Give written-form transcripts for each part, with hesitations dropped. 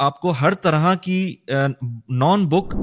آپ کو ہر طرح کی نان بک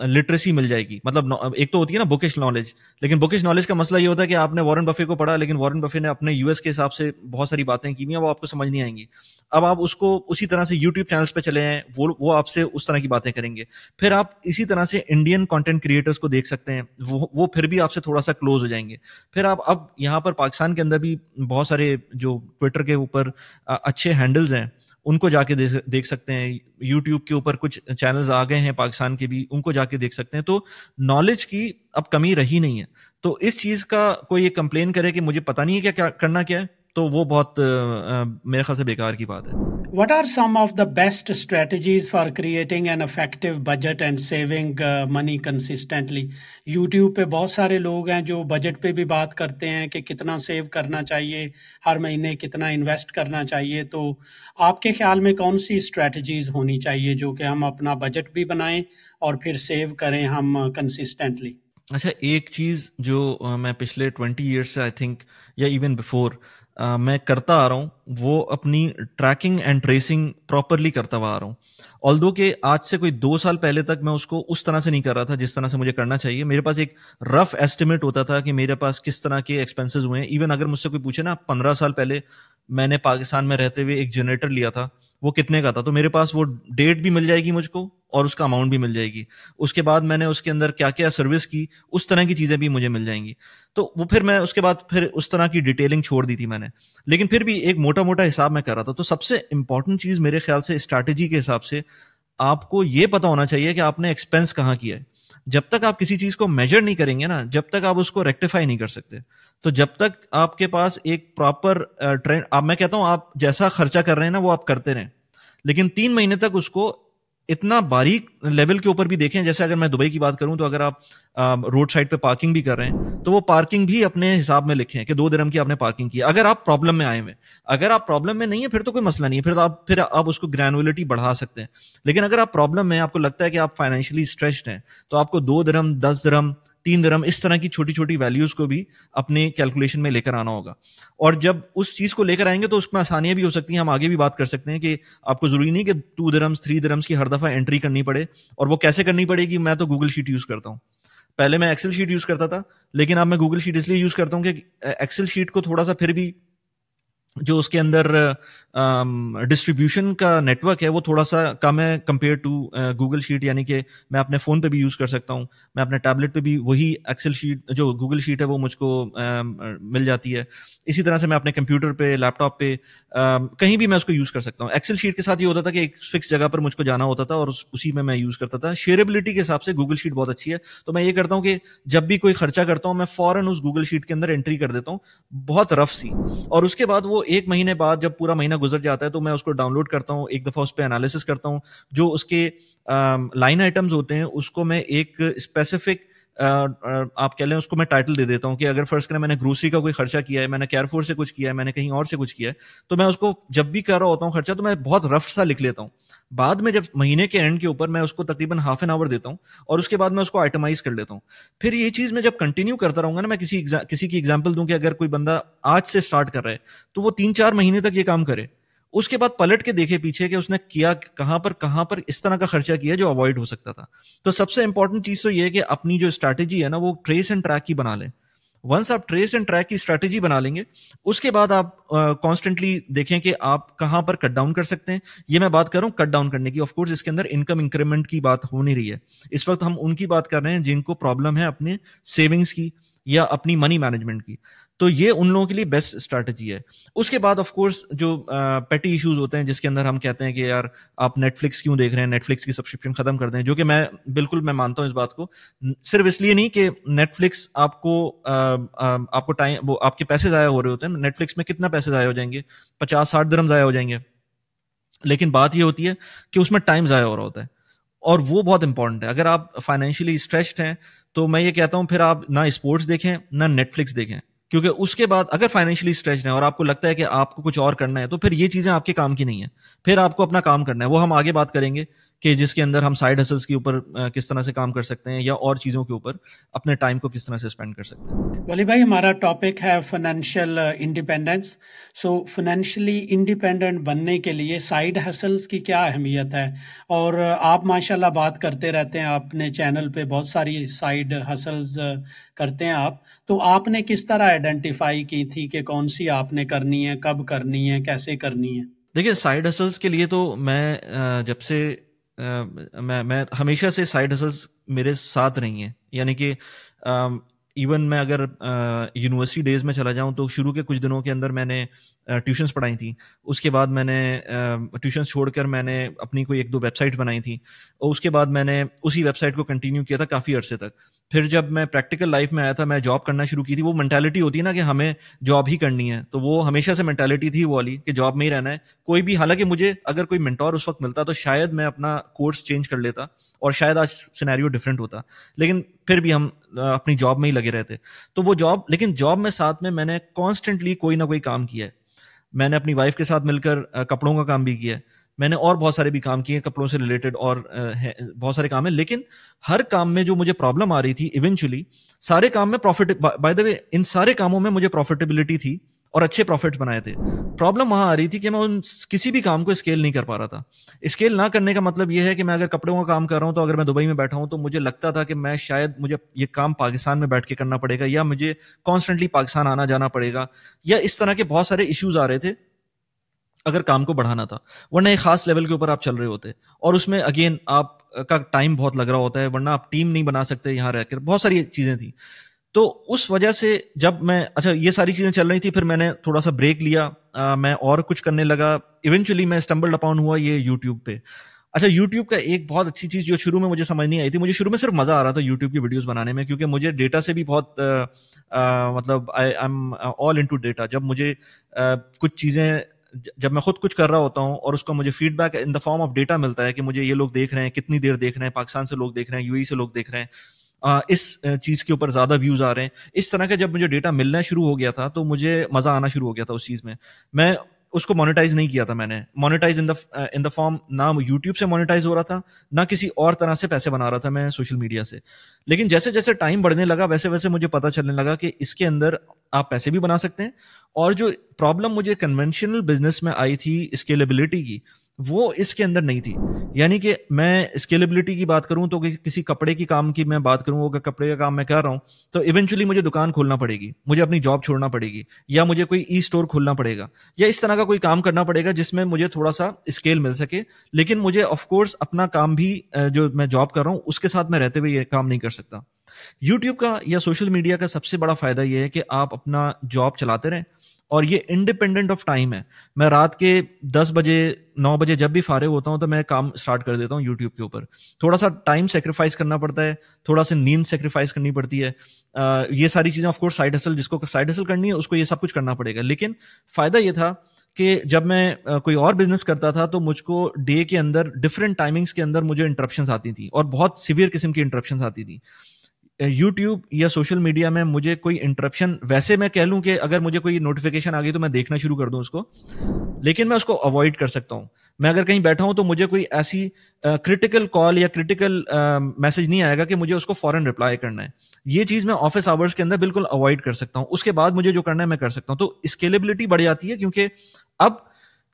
لٹریسی مل جائے گی. مطلب ایک تو ہوتی ہے نا بکش نالج, لیکن بکش نالج کا مسئلہ یہ ہوتا ہے کہ آپ نے وارن بفے کو پڑھا, لیکن وارن بفے نے اپنے یو ایس کے حساب سے بہت ساری باتیں کی ہیں, وہ آپ کو سمجھ نہیں آئیں گی. اب آپ اس کو اسی طرح سے یوٹیوب چینلز پہ چلے ہیں, وہ آپ سے اس طرح کی باتیں کریں گے. پھر آپ اسی طرح سے انڈین کانٹینٹ کریٹرز کو دیکھ سکتے ہیں, وہ پھر بھی آپ سے تھوڑا سا کلوز ہو جائیں گے. پھر آپ اب یہاں پر پاکستان کے اندر بھی بہت سارے جو ٹویٹر کے اوپر اچھے ہینڈلز ہیں ان کو جا کے دیکھ سکتے ہیں. یوٹیوب کے اوپر کچھ چینلز آ گئے ہیں پاکستان کے بھی, ان کو جا کے دیکھ سکتے ہیں. تو نالج کی اب کمی رہی نہیں ہے. تو اس چیز کا کوئی یہ کمپلین کرے کہ مجھے پتہ نہیں ہے کیا کرنا کیا ہے, تو وہ بہت میرے خیال سے بیکار کی بات ہے. What are some of the best strategies for creating an effective budget and saving money consistently? YouTube پہ بہت سارے لوگ ہیں جو بجٹ پہ بھی بات کرتے ہیں کہ کتنا سیو کرنا چاہیے, ہر مہینے کتنا انویسٹ کرنا چاہیے. تو آپ کے خیال میں کون سی اسٹریٹجیز ہونی چاہیے جو کہ ہم اپنا بجٹ بھی بنائیں اور پھر سیو کریں ہم کنسسٹنٹلی؟ اچھا, ایک چیز جو میں پچھلے 20 ایئرس سے آئی تھنک یا ایون بیفور میں کرتا آ رہا ہوں, وہ اپنی ٹریکنگ اینڈ ٹریسنگ پراپرلی کرتا ہوا آ رہا ہوں. آلدو کہ آج سے کوئی 2 سال پہلے تک میں اس کو اس طرح سے نہیں کر رہا تھا جس طرح سے مجھے کرنا چاہیے. میرے پاس ایک رف ایسٹیمیٹ ہوتا تھا کہ میرے پاس کس طرح کے ایکسپینسز ہوئے ہیں. ایون اگر مجھ سے کوئی پوچھے نا 15 سال پہلے میں نے پاکستان میں رہتے ہوئے ایک جنریٹر لیا تھا, وہ کتنے کا تھا, تو میرے پاس وہ ڈیٹ بھی مل جائے گی مجھ کو اور اس کا اماؤنٹ بھی مل جائے گی. اس کے بعد میں نے اس کے اندر کیا کیا سروس کی, اس طرح کی چیزیں بھی مجھے مل جائیں گی. تو وہ پھر میں اس کے بعد پھر اس طرح کی ڈیٹیلنگ چھوڑ دی تھی میں نے, لیکن پھر بھی ایک موٹا موٹا حساب میں کر رہا تھا. تو سب سے امپورٹنٹ چیز میرے خیال سے اسٹریٹجی کے حساب سے آپ کو یہ پتا ہونا چاہیے کہ آپ نے ایکسپینس کہاں کیا ہے. جب تک آپ کسی چیز کو میجر نہیں کریں گے نا, جب تک آپ اس کو ریکٹیفائی نہیں کر سکتے. تو جب تک آپ کے پاس ایک پراپر ٹرینڈ, میں کہتا ہوں آپ جیسا خرچہ کر رہے ہیں نا وہ آپ کرتے رہیں, لیکن 3 مہینے تک اس کو اتنا باریک لیول کے اوپر بھی دیکھیں. جیسے اگر میں دبئی کی بات کروں تو اگر آپ روڈ سائڈ پہ پارکنگ بھی کر رہے ہیں تو وہ پارکنگ بھی اپنے حساب میں لکھیں کہ 2 درہم کی آپ نے پارکنگ کی. اگر آپ پرابلم میں آئے ہوئے, اگر آپ پرابلم میں نہیں ہے پھر تو کوئی مسئلہ نہیں ہے, پھر آپ اس کو گرینولیٹی بڑھا سکتے ہیں. لیکن اگر آپ پرابلم میں, آپ کو لگتا ہے کہ آپ فائنینشلی اسٹریچڈ ہیں, تو آپ کو 2 درہم, 10 درہم, 3 درہم اس طرح کی چھوٹی چھوٹی ویلیوز کو بھی اپنے کیلکولیشن میں لے کر آنا ہوگا. اور جب اس چیز کو لے کر آئیں گے تو اس میں آسانیاں بھی ہو سکتی ہیں. ہم آگے بھی بات کر سکتے ہیں کہ آپ کو ضروری نہیں کہ 2 درہمز 3 درہمز کی ہر دفعہ انٹری کرنی پڑے. اور وہ کیسے کرنی پڑے گی؟ میں تو گوگل شیٹ یوز کرتا ہوں. پہلے میں ایکسل شیٹ یوز کرتا تھا, لیکن اب میں گوگل شیٹ اس لیے یوز کرتا ہوں کہ ایکسل شیٹ کو تھوڑا سا پھر بھی جو اس کے اندر ڈسٹریبیوشن کا نیٹ ورک ہے وہ تھوڑا سا کم ہے کمپیئر ٹو گوگل شیٹ. یعنی کہ میں اپنے فون پہ بھی یوز کر سکتا ہوں, میں اپنے ٹیبلٹ پہ بھی وہی ایکسل شیٹ جو گوگل شیٹ ہے وہ مجھ کو مل جاتی ہے. اسی طرح سے میں اپنے کمپیوٹر پہ, لیپ ٹاپ پہ, کہیں بھی میں اس کو یوز کر سکتا ہوں. ایکسل شیٹ کے ساتھ یہ ہوتا تھا کہ ایک فکس جگہ پر مجھ کو جانا ہوتا تھا اور اسی میں یوز کرتا تھا. شیئربلٹی کے حساب سے گوگل شیٹ بہت اچھی ہے. تو میں یہ کرتا ہوں کہ جب بھی کوئی خرچہ کرتا ہوں میں فوراً اس گوگل شیٹ کے اندر انٹری کر دیتا ہوں, بہت رف سی, اور اس کے بعد وہ 1 مہینے بعد جب پورا مہینہ گزر جاتا ہے تو میں اس کو ڈاؤن لوڈ کرتا ہوں, ایک دفعہ اس پہ انالیسس کرتا ہوں. جو اس کے لائن آئٹمز ہوتے ہیں اس کو میں ایک اسپیسیفک آپ کہہ لیں اس کو میں ٹائٹل دے دیتا ہوں کہ اگر فرض کریں میں نے گروسری کا کوئی خرچہ کیا ہے, میں نے کیئر فور سے کچھ کیا ہے, میں نے کہیں اور سے کچھ کیا ہے, تو میں اس کو جب بھی کر رہا ہوتا ہوں خرچہ تو میں بہت رف سا لکھ لیتا ہوں. بعد میں جب مہینے کے اینڈ کے اوپر میں اس کو تقریباً ½ این آور دیتا ہوں اور اس کے بعد میں اس کو آئٹمائز کر لیتا ہوں. پھر یہ چیز میں جب کنٹینیو کرتا رہوں گا نا, میں کسی کی ایگزامپل دوں کہ اگر کوئی بندہ آج سے اسٹارٹ کر رہا ہے تو وہ 3-4 مہینے تک یہ کام کرے, اس کے بعد پلٹ کے دیکھے پیچھے کہ اس نے کیا کہاں پر اس طرح کا خرچہ کیا جو اوائڈ ہو سکتا تھا. تو سب سے امپورٹنٹ چیز تو یہ ہے کہ اپنی جو اسٹریٹجی ہے نا وہ ٹریس اینڈ ٹریک کی بنا لیں. ونس آپ ٹریس اینڈ ٹریک کی اسٹریٹجی بنا لیں گے, اس کے بعد آپ کانسٹنٹلی دیکھیں کہ آپ کہاں پر کٹ ڈاؤن کر سکتے ہیں. یہ میں بات کر رہا ہوں کٹ ڈاؤن کرنے کی, آف کورس اس کے اندر انکم انکریمنٹ کی بات ہو نہیں رہی ہے. اس وقت ہم ان کی بات کر رہے ہیں جن کو پرابلم ہے اپنے سیونگز کی یا اپنی منی مینجمنٹ کی. تو یہ ان لوگوں کے لیے بیسٹ اسٹریٹجی ہے. اس کے بعد آف کورس جو پیٹی ایشوز ہوتے ہیں جس کے اندر ہم کہتے ہیں کہ یار آپ نیٹ فلکس کیوں دیکھ رہے ہیں, نیٹ فلکس کی سبسکرپشن ختم کر دیں, جو کہ میں بالکل مانتا ہوں اس بات کو. صرف اس لیے نہیں کہ نیٹ فلکس آپ کو ٹائم, وہ آپ کے پیسے ضائع ہو رہے ہوتے ہیں. نیٹ فلکس میں کتنا پیسے ضائع ہو جائیں گے, 50-60 درہم ضائع ہو جائیں گے, لیکن بات یہ ہوتی ہے کہ اس میں ٹائم ضائع ہو رہا ہوتا ہے, اور وہ بہت امپورٹنٹ ہے. اگر آپ فائنینشلی اسٹریچڈ ہیں تو میں یہ کہتا ہوں پھر آپ نہ اسپورٹس دیکھیں نہ نیٹ فلکس دیکھیں, کیونکہ اس کے بعد اگر فائنینشلی اسٹریچڈ ہیں اور آپ کو لگتا ہے کہ آپ کو کچھ اور کرنا ہے تو پھر یہ چیزیں آپ کے کام کی نہیں ہیں. پھر آپ کو اپنا کام کرنا ہے, وہ ہم آگے بات کریں گے کہ جس کے اندر ہم سائڈ ہسلس کے اوپر کس طرح سے کام کر سکتے ہیں یا اور چیزوں کے اوپر اپنے ٹائم کو کس طرح سے اسپینڈ کر سکتے ہیں. ولی بھائی ہمارا ٹاپک ہے فائنینشیل انڈیپینڈنس. سو فائنینشلی انڈیپینڈنٹ بننے کے لیے سائیڈ ہسلز کی کیا اہمیت ہے؟ اور آپ ماشاءاللہ بات کرتے رہتے ہیں اپنے چینل پہ، بہت ساری سائیڈ ہسلز کرتے ہیں آپ، تو آپ نے کس طرح آئیڈینٹیفائی کی تھی کہ کون سی آپ نے کرنی ہے، کب کرنی ہے، کیسے کرنی ہے؟ دیکھیے سائڈ ہسلس کے لیے تو میں جب سے میں ہمیشہ سے سائڈ ہسلس میرے ساتھ رہی ہیں. یعنی کہ ایون میں اگر یونیورسٹی ڈیز میں چلا جاؤں تو شروع کے کچھ دنوں کے اندر میں نے ٹیوشنس پڑھائی تھیں. اس کے بعد میں نے ٹیوشنس چھوڑ کر میں نے اپنی کوئی 1-2 ویب سائٹ بنائی تھیں، اور اس کے بعد میں نے اسی ویب سائٹ کو کنٹینیو کیا تھا کافی عرصے تک. پھر جب میں پریکٹیکل لائف میں آیا تھا، میں جاب کرنا شروع کی تھی. وہ مینٹالٹی ہوتی ہے نا کہ ہمیں جاب ہی کرنی ہے، تو وہ ہمیشہ سے مینٹالٹی تھی وہ والی کہ جاب میں ہی رہنا ہے. کوئی بھی، حالانکہ مجھے اگر کوئی منٹور اس وقت ملتا تو شاید میں اپنا کورس چینج کر لیتا اور شاید آج سینیریو ڈفرینٹ ہوتا، لیکن پھر بھی ہم اپنی جاب میں ہی لگے رہتے. تو وہ جاب، لیکن جاب میں ساتھ میں نے کانسٹنٹلی کوئی نہ کوئی کام کیا ہے. میں نے اپنی وائف کے ساتھ مل کر کپڑوں کا کام بھی کیا ہے. میں نے اور بہت سارے بھی کام کیے کپڑوں سے ریلیٹڈ، اور بہت سارے کام ہیں. لیکن ہر کام میں جو مجھے پرابلم آ رہی تھی ایونچولی، سارے کام میں پروفٹ، بائی دا وے ان سارے کاموں میں مجھے پروفیٹیبلٹی تھی اور اچھے پروفٹس بنائے تھے. پرابلم وہاں آ رہی تھی کہ میں کسی بھی کام کو اسکیل نہیں کر پا رہا تھا. اسکیل نہ کرنے کا مطلب یہ ہے کہ میں اگر کپڑوں کا کام کر رہا ہوں تو اگر میں دبئی میں بیٹھا ہوں تو مجھے لگتا تھا کہ میں شاید مجھے یہ کام پاکستان میں بیٹھ کے کرنا پڑے گا، یا مجھے کانسٹنٹلی پاکستان آنا جانا پڑے گا، یا اس طرح کے بہت سارے ایشوز آ رہے تھے اگر کام کو بڑھانا تھا. ورنہ ایک خاص لیول کے اوپر آپ چل رہے ہوتے، اور اس میں اگین آپ کا ٹائم بہت لگ رہا ہوتا ہے، ورنہ آپ ٹیم نہیں بنا سکتے یہاں رہ کر. بہت ساری چیزیں تھیں. تو اس وجہ سے جب میں یہ ساری چیزیں چل رہی تھی، پھر میں نے تھوڑا سا بریک لیا، میں اور کچھ کرنے لگا. ایونچولی میں اسٹمبلڈ اپون ہوا یہ یوٹیوب پہ. یوٹیوب کا ایک بہت اچھی چیز جو شروع میں مجھے سمجھ نہیں آئی تھی، مجھے شروع میں صرف مزہ آ رہا تھا یوٹیوب کی ویڈیوز بنانے میں، کیونکہ مجھے ڈیٹا سے بھی بہت مطلب I am all into data. جب مجھے کچھ چیزیں، جب میں خود کچھ کر رہا ہوتا ہوں اور اس کو مجھے feedback in the form of data ملتا ہے کہ مجھے یہ لوگ دیکھ رہے ہیں، کتنی دیر دیکھ رہے ہیں، پاکستان سے لوگ دیکھ رہے ہیں، یو ای سے لوگ دیکھ رہے ہیں، اس چیز کے اوپر زیادہ ویوز آ رہے ہیں، اس طرح کا جب مجھے ڈیٹا ملنا شروع ہو گیا تھا تو مجھے مزہ آنا شروع ہو گیا تھا اس چیز میں. میں اس کو مانیٹائز نہیں کیا تھا. میں نے مانیٹائز ان دا فارم، نہ یوٹیوب سے مانیٹائز ہو رہا تھا، نہ کسی اور طرح سے پیسے بنا رہا تھا میں سوشل میڈیا سے. لیکن جیسے جیسے ٹائم بڑھنے لگا ویسے ویسے مجھے پتا چلنے لگا کہ اس کے اندر آپ پیسے بھی بنا سکتے ہیں. اور جو پرابلم مجھے کنونشنل بزنس میں آئی تھی اسکیلیبلٹی کی، وہ اس کے اندر نہیں تھی. یعنی کہ میں اسکیلیبلٹی کی بات کروں تو کسی کپڑے کی کام کی میں بات کروں، اگر کپڑے کا کام میں کر رہا ہوں تو ایونچولی مجھے دکان کھولنا پڑے گی، مجھے اپنی جاب چھوڑنا پڑے گی، یا مجھے کوئی ای اسٹور کھولنا پڑے گا، یا اس طرح کا کوئی کام کرنا پڑے گا جس میں مجھے تھوڑا سا اسکیل مل سکے. لیکن مجھے آف کورس اپنا کام بھی جو میں جاب کر رہا ہوں اس کے ساتھ میں رہتے ہوئے یہ کام نہیں کر سکتا. یوٹیوب کا یا سوشل میڈیا کا سب سے بڑا فائدہ یہ ہے کہ آپ اپنا جاب چلاتے رہیں، اور یہ انڈیپینڈنٹ آف ٹائم ہے. میں رات کے 10 بجے 9 بجے جب بھی فارغ ہوتا ہوں تو میں کام سٹارٹ کر دیتا ہوں یوٹیوب کے اوپر. تھوڑا سا ٹائم سیکریفائز کرنا پڑتا ہے، تھوڑا سا نیند سیکریفائز کرنی پڑتی ہے، یہ ساری چیزیں آف کورس سائیڈ ہسل، جس کو سائیڈ ہسل کرنی ہے اس کو یہ سب کچھ کرنا پڑے گا. لیکن فائدہ یہ تھا کہ جب میں کوئی اور بزنس کرتا تھا تو مجھ کو ڈے کے اندر ڈفرینٹ ٹائمنگس کے اندر مجھے انٹرپشنز آتی تھیں، اور بہت سیویئر قسم کی انٹرپشنز آتی تھیں. یوٹیوب یا سوشل میڈیا میں مجھے کوئی انٹرپشن، ویسے میں کہہ لوں کہ اگر مجھے کوئی نوٹیفیکیشن آ گئی تو میں دیکھنا شروع کر دوں اس کو، لیکن میں اس کو اوائڈ کر سکتا ہوں. میں اگر کہیں بیٹھا ہوں تو مجھے کوئی ایسی کریٹیکل کال یا کریٹیکل میسج نہیں آئے گا کہ مجھے اس کو فوراً رپلائی کرنا ہے. یہ چیز میں آفس آورس کے اندر بالکل اوائڈ کر سکتا ہوں. اس کے بعد مجھے جو کرنا ہے میں کر سکتا ہوں. تو اسکیلیبلٹی بڑھ جاتی ہے، کیونکہ اب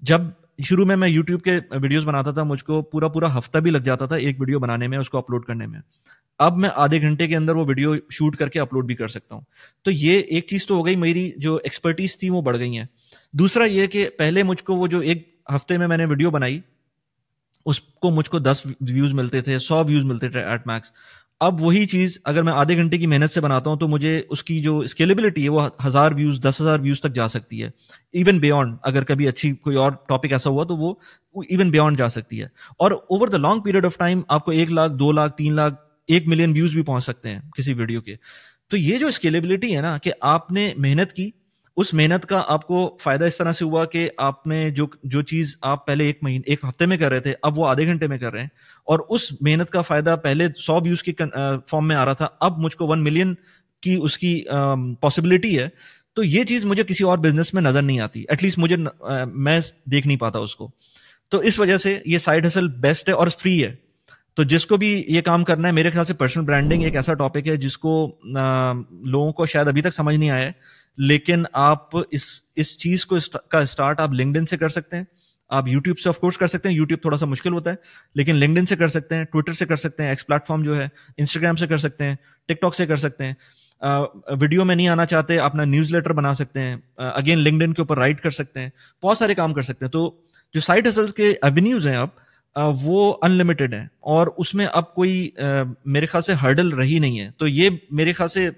جب شروع میں یوٹیوب کے ویڈیوز بناتا تھا مجھ کو پورا ہفتہ بھی لگ جاتا تھا ایک ویڈیو بنانے میں، اس کو اپلوڈ کرنے میں. اب میں آدھے گھنٹے کے اندر وہ ویڈیو شوٹ کر کے اپلوڈ بھی کر سکتا ہوں. تو یہ ایک چیز تو ہو گئی، میری جو ایکسپرٹیز تھی وہ بڑھ گئی ہیں. دوسرا یہ کہ پہلے مجھ کو وہ جو ایک ہفتے میں نے ویڈیو بنائی اس کو مجھ کو 10 ویوز ملتے تھے، 100 ویوز ملتے تھے ایٹ میکس. اب وہی چیز اگر میں آدھے گھنٹے کی محنت سے بناتا ہوں تو مجھے اس کی جو اسکیلیبلٹی ہے وہ 1000 ویوز 10,000 ویوز تک جا سکتی ہے، ایون بیونڈ. اگر کبھی اچھی کوئی اور ٹاپک ایسا ہوا تو وہ ایون بیونڈ جا سکتی ہے. اور over the long period of time آپ کو 1 لاکھ 2 لاکھ 3 لاکھ 1 ملین ویوز بھی پہنچ سکتے ہیں کسی ویڈیو کے. تو یہ جو اسکیلیبلٹی ہے نا کہ آپ نے محنت کی، اس محنت کا آپ کو فائدہ اس طرح سے ہوا کہ آپ نے جو چیز آپ پہلے ایک ہفتے میں کر رہے تھے اب وہ آدھے گھنٹے میں کر رہے ہیں، اور اس محنت کا فائدہ پہلے 100 ویوز کی فارم میں آ رہا تھا، اب مجھ کو 1 ملین کی اس کی پاسبلٹی ہے. تو یہ چیز مجھے کسی اور بزنس میں نظر نہیں آتی، ایٹ لیسٹ میں دیکھ نہیں پاتا اس کو. تو اس وجہ سے یہ سائڈ ہسل بیسٹ ہے اور فری ہے. تو جس کو بھی یہ کام کرنا ہے, میرے خیال سے پرسنل برانڈنگ ایک ایسا ٹاپک ہے جس کو لوگوں کو شاید ابھی تک سمجھ نہیں آیا ہے, لیکن آپ اس چیز کو کا اسٹارٹ آپ لنکڈن سے کر سکتے ہیں, آپ یوٹیوب سے آف کورس کر سکتے ہیں, یوٹیوب تھوڑا سا مشکل ہوتا ہے, لیکن لنکڈن سے کر سکتے ہیں, ٹویٹر سے کر سکتے ہیں, ایکس پلیٹ فارم جو ہے, انسٹاگرام سے کر سکتے ہیں, ٹک ٹاک سے کر سکتے ہیں, ویڈیو میں نہیں آنا چاہتے اپنا نیوز لیٹر بنا سکتے ہیں, اگین لنکڈن کے اوپر رائٹ کر سکتے ہیں, بہت سارے کام کر سکتے ہیں. تو جو سائڈ ہسلز کے ایونیوز ہیں اب وہ ان لمیٹڈ ہیں, اور اس میں اب کوئی میرے خیال سے ہرڈل رہی نہیں ہے. تو یہ میرے خیال سے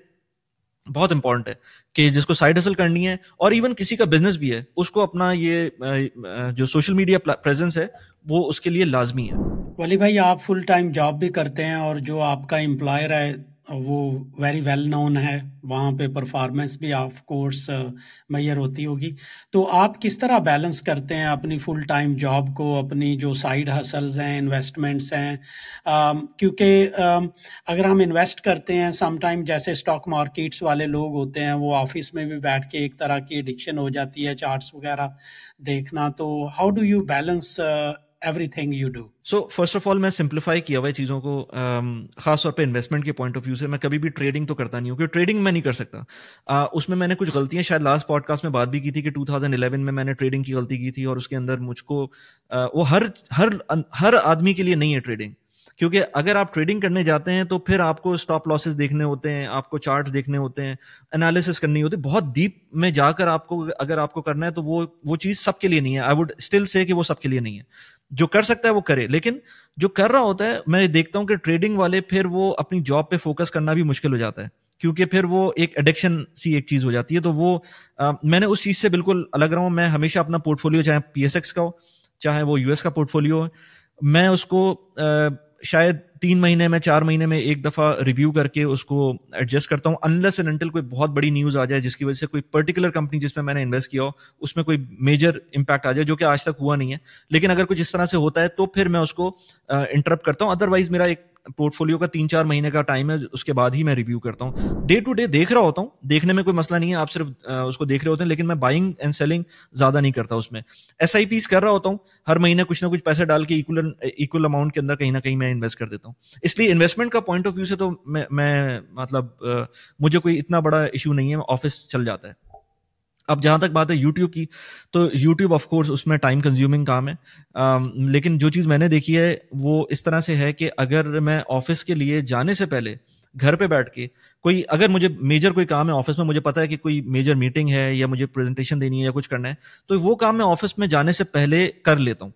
بہت امپورٹنٹ ہے کہ جس کو سائڈ ہسل کرنی ہے, اور ایون کسی کا بزنس بھی ہے, اس کو اپنا یہ جو سوشل میڈیا پریزنس ہے وہ اس کے لیے لازمی ہے. ولی بھائی آپ فل ٹائم جاب بھی کرتے ہیں, اور جو آپ کا امپلائر ہے وہ ویری ویل نون ہے, وہاں پہ پرفارمنس بھی آف کورس میئر ہوتی ہوگی. تو آپ کس طرح بیلنس کرتے ہیں اپنی فل ٹائم جاب کو, اپنی جو سائیڈ ہسلز ہیں, انویسٹمنٹس ہیں, کیونکہ اگر ہم انویسٹ کرتے ہیں سم ٹائم, جیسے اسٹاک مارکیٹس والے لوگ ہوتے ہیں وہ آفس میں بھی بیٹھ کے ایک طرح کی ایڈکشن ہو جاتی ہے چارٹس وغیرہ دیکھنا, تو how do you balance everything you do? So first of all میں سمپلیفائی کیا ہوا ہے چیزوں کو, خاص طور پہ انویسٹمنٹ کے پوائنٹ آف ویو سے. میں کبھی بھی ٹریڈنگ تو کرتا نہیں ہوں, کیونکہ ٹریڈنگ میں نہیں کر سکتا. اس میں نے کچھ غلطیاں شاید لاسٹ پوڈ کاسٹ میں بات بھی کی تھی کہ 2011 میں نے ٹریڈنگ کی غلطی کی تھی, اور اس کے اندر مجھ کو وہ ہر آدمی کے لیے نہیں ہے ٹریڈنگ. کیونکہ اگر آپ ٹریڈنگ کرنے جاتے ہیں تو پھر آپ کو اسٹاپ لاسز دیکھنے ہوتے ہیں, آپ کو چارٹس دیکھنے ہوتے ہیں, انالیسس کرنی ہوتی ہے, بہت ڈیپ میں جا کر آپ کو اگر آپ کو کرنا ہے تو وہ چیز سب کے لیے نہیں ہے. آئی ووڈ اسٹل سے کہ وہ سب کے لیے نہیں ہے. جو کر سکتا ہے وہ کرے, لیکن جو کر رہا ہوتا ہے, میں دیکھتا ہوں کہ ٹریڈنگ والے پھر وہ اپنی جاب پہ فوکس کرنا بھی مشکل ہو جاتا ہے, کیونکہ پھر وہ ایک ایڈکشن سی ایک چیز ہو جاتی ہے. تو وہ میں نے اس چیز سے بالکل الگ رہا ہوں. میں ہمیشہ اپنا پورٹ فولیو, چاہے پی ایس ایکس کا ہو چاہے وہ یو ایس کا پورٹ فولیو ہو, میں اس کو شاید 3 مہینے میں 4 مہینے میں ایک دفعہ ریویو کر کے اس کو ایڈجسٹ کرتا ہوں, انلیس اینڈ انٹل کوئی بہت بڑی نیوز آ جائے جس کی وجہ سے کوئی پرٹیکولر کمپنی جس میں نے انویسٹ کیا ہو اس میں کوئی میجر امپیکٹ آ جائے, جو کہ آج تک ہوا نہیں ہے. لیکن اگر کچھ اس طرح سے ہوتا ہے تو پھر میں اس کو انٹرپٹ کرتا ہوں. ادروائز میرا ایک پورٹ فولیو کا 3-4 مہینے کا ٹائم ہے, اس کے بعد ہی میں ریویو کرتا ہوں. ڈے ٹو ڈے دیکھ رہا ہوتا ہوں, دیکھنے میں کوئی مسئلہ نہیں ہے, آپ صرف اس کو دیکھ رہے ہوتے ہیں, لیکن میں بائنگ اینڈ سیلنگ زیادہ نہیں کرتا. اس میں ایس آئی پیز کر رہا ہوتا ہوں, ہر مہینے کچھ نہ کچھ پیسے ڈال کے ایکول اماؤنٹ کے اندر کہیں نہ کہیں میں انویسٹ کر دیتا ہوں. اس لیے انویسٹمنٹ کا پوائنٹ آف ویو سے تو میں مطلب مجھے کوئی اتنا بڑا ایشو نہیں ہے, آفس چل جاتا ہے. اب جہاں تک بات ہے یوٹیوب کی, تو یوٹیوب آف کورس اس میں ٹائم کنزیومنگ کام ہے, لیکن جو چیز میں نے دیکھی ہے وہ اس طرح سے ہے کہ اگر میں آفس کے لیے جانے سے پہلے گھر پہ بیٹھ کے کوئی, اگر مجھے میجر کوئی کام ہے آفس میں, مجھے پتا ہے کہ کوئی میجر میٹنگ ہے یا مجھے پریزنٹیشن دینی ہے یا کچھ کرنا ہے, تو وہ کام میں آفس میں جانے سے پہلے کر لیتا ہوں.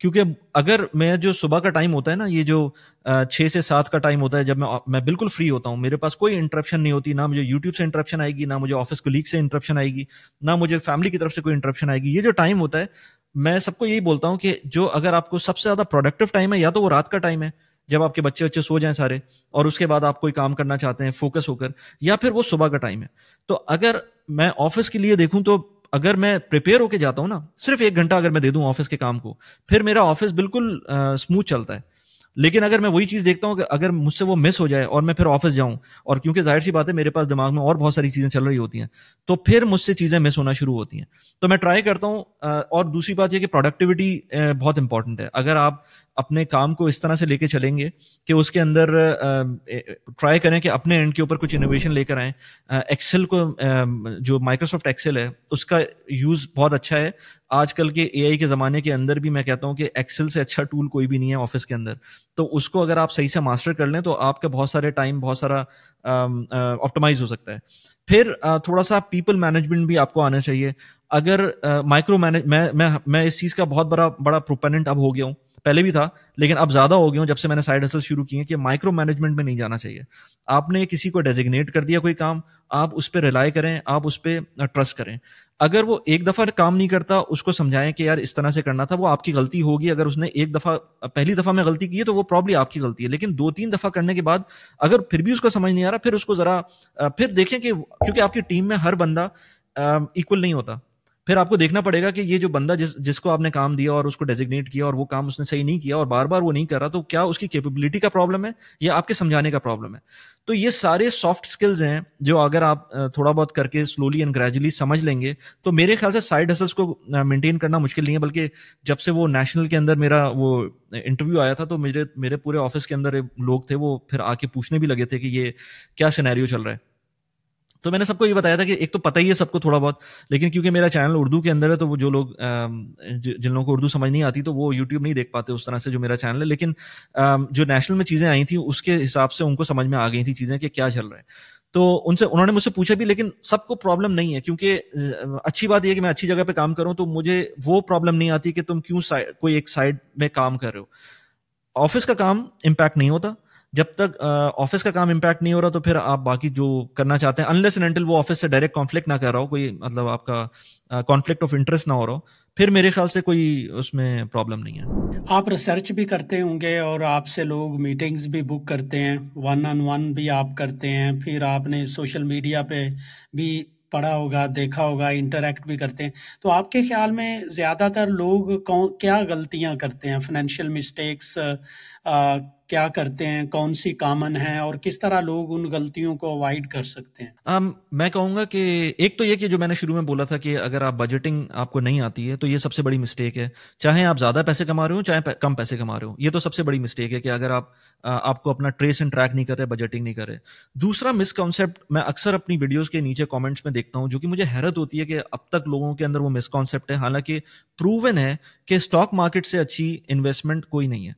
کیونکہ اگر میں جو صبح کا ٹائم ہوتا ہے نا, یہ جو 6 سے 7 کا ٹائم ہوتا ہے, جب میں بالکل فری ہوتا ہوں, میرے پاس کوئی انٹرپشن نہیں ہوتی, نہ مجھے یوٹیوب سے انٹرپشن آئے گی, نہ مجھے آفس کولیگ سے انٹرپشن آئے گی, نہ مجھے فیملی کی طرف سے کوئی انٹرپشن آئے گی. یہ جو ٹائم ہوتا ہے, میں سب کو یہی بولتا ہوں کہ جو اگر آپ کو سب سے زیادہ پروڈکٹیو ٹائم ہے, یا تو وہ رات کا ٹائم ہے جب آپ کے بچے سو جائیں سارے, اور اس کے بعد آپ کوئی کام کرنا چاہتے ہیں فوکس ہو کر, یا پھر وہ صبح کا ٹائم ہے. تو اگر میں آفس کے لیے دیکھوں تو اگر میں پریپیئر ہو کے جاتا ہوں نا, صرف 1 گھنٹہ اگر میں دے دوں آفس کے کام کو, پھر میرا آفس بالکل اسموتھ چلتا ہے. لیکن اگر میں وہی چیز دیکھتا ہوں کہ اگر مجھ سے وہ مس ہو جائے اور میں پھر آفس جاؤں, اور کیونکہ ظاہر سی بات ہے میرے پاس دماغ میں اور بہت ساری چیزیں چل رہی ہوتی ہیں, تو پھر مجھ سے چیزیں مس ہونا شروع ہوتی ہیں. تو میں ٹرائی کرتا ہوں. اور دوسری بات یہ کہ پروڈکٹیوٹی بہت امپورٹنٹ ہے. اگر آپ اپنے کام کو اس طرح سے لے کے چلیں گے کہ اس کے اندر ٹرائی کریں کہ اپنے اینڈ کے اوپر کچھ انوویشن لے کر آئیں. ایکسل کو, جو مائکروسافٹ ایکسل ہے, اس کا یوز بہت اچھا ہے. آج کل کے اے آئی کے زمانے کے اندر بھی میں کہتا ہوں کہ ایکسل سے اچھا ٹول کوئی بھی نہیں ہے آفس کے اندر. تو اس کو اگر آپ صحیح سے ماسٹر کر لیں تو آپ کا بہت سارے ٹائم بہت سارا آپٹمائز ہو سکتا ہے. پھر تھوڑا سا پیپل مینجمنٹ بھی آپ کو آنا چاہیے. اگر مائکرو مینج, میں اس چیز کا بہت بڑا پروپوننٹ اب ہو گیا ہوں, پہلے بھی تھا لیکن اب زیادہ ہو گیا ہوں جب سے میں نے سائڈ ہسل شروع کی ہے, کہ مائکرو مینجمنٹ میں نہیں جانا چاہیے. آپ نے کسی کو ڈیزگنیٹ کر دیا کوئی کام, آپ اس پہ ریلائی کریں, آپ اس پہ ٹرسٹ کریں. اگر وہ ایک دفعہ کام نہیں کرتا, اس کو سمجھائیں کہ یار اس طرح سے کرنا تھا, وہ آپ کی غلطی ہوگی. اگر اس نے ایک دفعہ, پہلی دفعہ میں غلطی کی ہے تو وہ پرابلی آپ کی غلطی ہے, لیکن 2-3 دفعہ کرنے کے بعد اگر پھر بھی اس کو سمجھ نہیں آ رہا, پھر اس کو ذرا پھر دیکھیں کہ, کیونکہ آپ کی ٹیم میں ہر بندہ ایکول نہیں ہوتا. پھر آپ کو دیکھنا پڑے گا کہ یہ جو بندہ جس کو آپ نے کام دیا اور اس کو ڈیزگنیٹ کیا اور وہ کام اس نے صحیح نہیں کیا اور بار بار وہ نہیں کر رہا، تو کیا اس کی کیپیبلٹی کا پرابلم ہے یا آپ کے سمجھانے کا پرابلم ہے؟ تو یہ سارے سافٹ سکلز ہیں جو اگر آپ تھوڑا بہت کر کے سلولی اینڈ گریجولی سمجھ لیں گے تو میرے خیال سے سائڈ ہسلس کو مینٹین کرنا مشکل نہیں ہے. بلکہ جب سے وہ نیشنل کے اندر میرا وہ انٹرویو آیا تھا تو میرے پورے آفس کے اندر لوگ تھے وہ پھر آ کے پوچھنے بھی لگے تھے کہ یہ کیا سینیریو چل رہا ہے. تو میں نے سب کو یہ بتایا تھا کہ ایک تو پتہ ہی ہے سب کو تھوڑا بہت، لیکن کیونکہ میرا چینل اردو کے اندر ہے تو وہ جو لوگ جن لوگوں کو اردو سمجھ نہیں آتی تو وہ یوٹیوب نہیں دیکھ پاتے اس طرح سے جو میرا چینل ہے. لیکن جو نیشنل میں چیزیں آئی تھیں اس کے حساب سے ان کو سمجھ میں آ گئی تھیں چیزیں کہ کیا چل رہا ہے. تو انہوں نے مجھ سے پوچھا بھی، لیکن سب کو پرابلم نہیں ہے. کیونکہ اچھی بات یہ ہے کہ میں اچھی جگہ پہ کام کروں تو مجھے وہ پرابلم نہیں آتی کہ تم کیوں کوئی ایک سائڈ میں کام کر رہے ہو. آفس کا کام امپیکٹ نہیں ہوتا. جب تک آفس کا کام امپیکٹ نہیں ہو رہا تو پھر آپ باقی جو کرنا چاہتے ہیں انلیس اینڈ انٹل وہ آفس سے ڈائریکٹ کانفلکٹ نہ کر رہا ہو، کوئی مطلب آپ کا کانفلکٹ آف انٹرسٹ نہ ہو رہا ہو، پھر میرے خیال سے کوئی اس میں پرابلم نہیں ہے. آپ ریسرچ بھی کرتے ہوں گے اور آپ سے لوگ میٹنگز بھی بک کرتے ہیں، ون آن ون بھی آپ کرتے ہیں، پھر آپ نے سوشل میڈیا پہ بھی پڑھا ہوگا، دیکھا ہوگا، انٹریکٹ بھی کرتے ہیں. تو آپ کے خیال میں زیادہ تر لوگ کیا غلطیاں کرتے ہیں، فائنینشیل مسٹیکس کیا کرتے ہیں، کون سی کامن ہیں، اور کس طرح لوگ ان غلطیوں کو اوائڈ کر سکتے ہیں؟ میں کہوں گا کہ ایک تو یہ کہ جو میں نے شروع میں بولا تھا کہ اگر آپ بجٹنگ آپ کو نہیں آتی ہے تو یہ سب سے بڑی مسٹیک ہے. چاہے آپ زیادہ پیسے کما رہے ہو چاہے کم پیسے کما رہے ہو، یہ تو سب سے بڑی مسٹیک ہے کہ اگر آپ کو اپنا ٹریس اینڈ ٹریک نہیں کر رہے، بجٹنگ نہیں کر رہے. دوسرا مس کانسیپٹ میں اکثر اپنی ویڈیوز کے نیچے کامنٹس میں دیکھتا ہوں جو کہ مجھے حیرت ہوتی ہے کہ اب تک لوگوں کے اندر وہ مس کانسیپٹ ہے، حالانکہ پروون ہے کہ اسٹاک مارکیٹ سے اچھی انویسٹمنٹ کوئی نہیں ہے.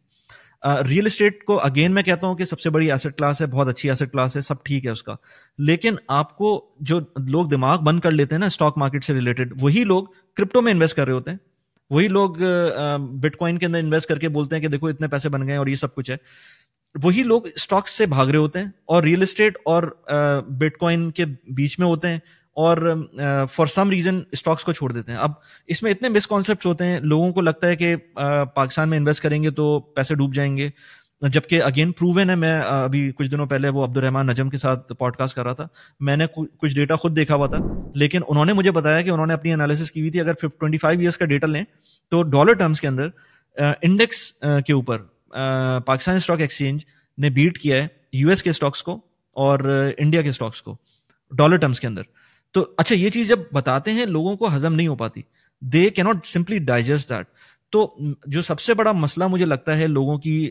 ریئل اسٹیٹ کو اگین میں کہتا ہوں کہ سب سے بڑی ایسٹ کلاس ہے، بہت اچھی ایسٹ کلاس ہے، سب ٹھیک ہے اس کا. لیکن آپ کو جو لوگ دماغ بند کر لیتے ہیں نا اسٹاک مارکیٹ سے ریلیٹڈ، وہی لوگ کرپٹو میں انویسٹ کر رہے ہوتے ہیں، وہی لوگ بٹ کوائن کے اندر انویسٹ کر کے بولتے ہیں کہ دیکھو اتنے پیسے بن گئے اور یہ سب کچھ ہے. وہی لوگ اسٹاکس سے بھاگ رہے ہوتے ہیں اور ریئل اسٹیٹ اور بٹ کوائن کے بیچ میں ہوتے ہیں اور فار سم ریزن اسٹاکس کو چھوڑ دیتے ہیں. اب اس میں اتنے مس کانسیپٹس ہوتے ہیں، لوگوں کو لگتا ہے کہ پاکستان میں انویسٹ کریں گے تو پیسے ڈوب جائیں گے، جبکہ اگین پروون ہے. میں ابھی کچھ دنوں پہلے وہ عبد الرحمان نجم کے ساتھ پوڈ کاسٹ کر رہا تھا، میں نے کچھ ڈیٹا خود دیکھا ہوا تھا، لیکن انہوں نے مجھے بتایا کہ انہوں نے اپنی انالیسس کی ہوئی تھی. اگر 25 ایئرس کا ڈیٹا لیں تو ڈالر ٹرمز کے اندر انڈیکس کے اوپر پاکستان اسٹاک ایکسچینج نے بیٹ کیا ہے یو ایس کے اسٹاکس کو اور انڈیا کے اسٹاکس کو ڈالر ٹرمز کے اندر. تو اچھا یہ چیز جب بتاتے ہیں لوگوں کو ہضم نہیں ہو پاتی، دے کی ناٹ سمپلی ڈائجسٹ دیٹ. تو جو سب سے بڑا مسئلہ مجھے لگتا ہے لوگوں کی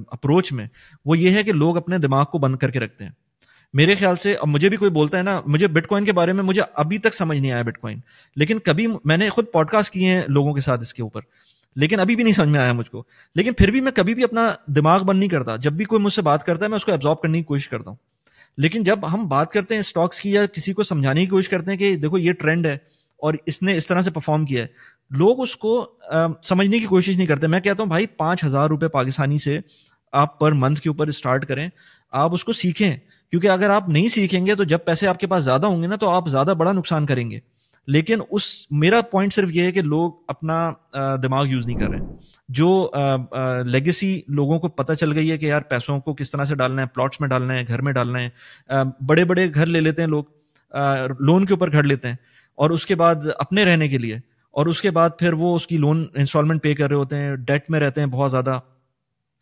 اپروچ میں وہ یہ ہے کہ لوگ اپنے دماغ کو بند کر کے رکھتے ہیں. میرے خیال سے اب مجھے بھی کوئی بولتا ہے نا، مجھے بٹ کوائن کے بارے میں مجھے ابھی تک سمجھ نہیں آیا بٹ کوائن، لیکن کبھی میں نے خود پوڈ کاسٹ کیے ہیں لوگوں کے ساتھ اس کے اوپر، لیکن ابھی بھی نہیں سمجھ میں آیا مجھ کو. لیکن پھر بھی میں کبھی بھی اپنا دماغ بند نہیں کرتا، جب بھی کوئی مجھ سے بات کرتا ہے میں اس کو ایبزارب کرنے کی کوشش کرتا ہوں. لیکن جب ہم بات کرتے ہیں اسٹاکس کی یا کسی کو سمجھانے کی کوشش کرتے ہیں کہ دیکھو یہ ٹرینڈ ہے اور اس نے اس طرح سے پرفارم کیا ہے، لوگ اس کو سمجھنے کی کوشش نہیں کرتے. میں کہتا ہوں بھائی 5,000 روپے پاکستانی سے آپ پر منتھ کے اوپر اسٹارٹ کریں، آپ اس کو سیکھیں، کیونکہ اگر آپ نہیں سیکھیں گے تو جب پیسے آپ کے پاس زیادہ ہوں گے نا تو آپ زیادہ بڑا نقصان کریں گے. لیکن میرا پوائنٹ صرف یہ ہے کہ لوگ اپنا دماغ یوز نہیں کر رہے ہیں. جو لیگیسی لوگوں کو پتہ چل گئی ہے کہ یار پیسوں کو کس طرح سے ڈالنا ہے، پلاٹس میں ڈالنا ہے، گھر میں ڈالنا ہے. بڑے بڑے گھر لے لیتے ہیں لوگ، لون کے اوپر گھر لیتے ہیں اور اس کے بعد اپنے رہنے کے لیے، اور اس کے بعد پھر وہ اس کی لون انسٹالمنٹ پے کر رہے ہوتے ہیں، ڈیٹ میں رہتے ہیں بہت زیادہ.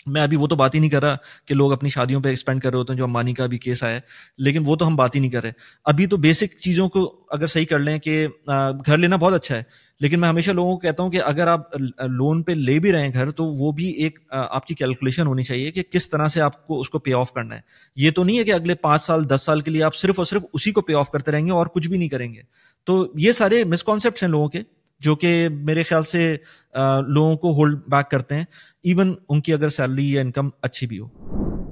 میں ابھی وہ تو بات ہی نہیں کر رہا کہ لوگ اپنی شادیوں پہ ایکسپینڈ کر رہے ہوتے ہیں، جو امبانی کا بھی کیس آیا ہے، لیکن وہ تو ہم بات ہی نہیں کر رہے. ابھی تو بیسک چیزوں کو اگر صحیح کر لیں کہ گھر لینا بہت اچھا ہے، لیکن میں ہمیشہ لوگوں کو کہتا ہوں کہ اگر آپ لون پہ لے بھی رہے ہیں گھر تو وہ بھی ایک آپ کی کیلکولیشن ہونی چاہیے کہ کس طرح سے آپ کو اس کو پے آف کرنا ہے. یہ تو نہیں ہے کہ اگلے 5 سال 10 سال کے لیے آپ صرف اور صرف اسی کو پے آف کرتے رہیں گے اور کچھ بھی نہیں کریں گے. تو یہ سارے مسکانسیپٹس ہیں لوگوں کے جو کہ میرے خیال سے لوگوں کو ہولڈ بیک کرتے ہیں، ایون ان کی اگر سیلری یا انکم اچھی بھی ہو.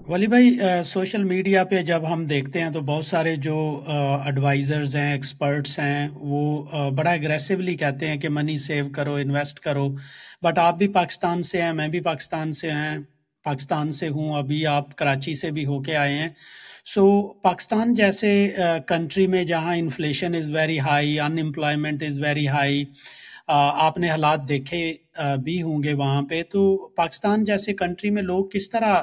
ولی بھائی سوشل میڈیا پہ جب ہم دیکھتے ہیں تو بہت سارے جو ایڈوائزرز ہیں، ایکسپرٹس ہیں، وہ بڑا اگریسولی کہتے ہیں کہ منی سیو کرو، انویسٹ کرو. بٹ آپ بھی پاکستان سے ہیں، میں بھی پاکستان سے ہوں، ابھی آپ کراچی سے بھی ہو کے آئے ہیں. سو پاکستان جیسے کنٹری میں جہاں inflation is very high, in employment is very high, آپ نے حالات دیکھے بھی ہوں گے وہاں پہ، تو پاکستان جیسے کنٹری میں لوگ کس طرح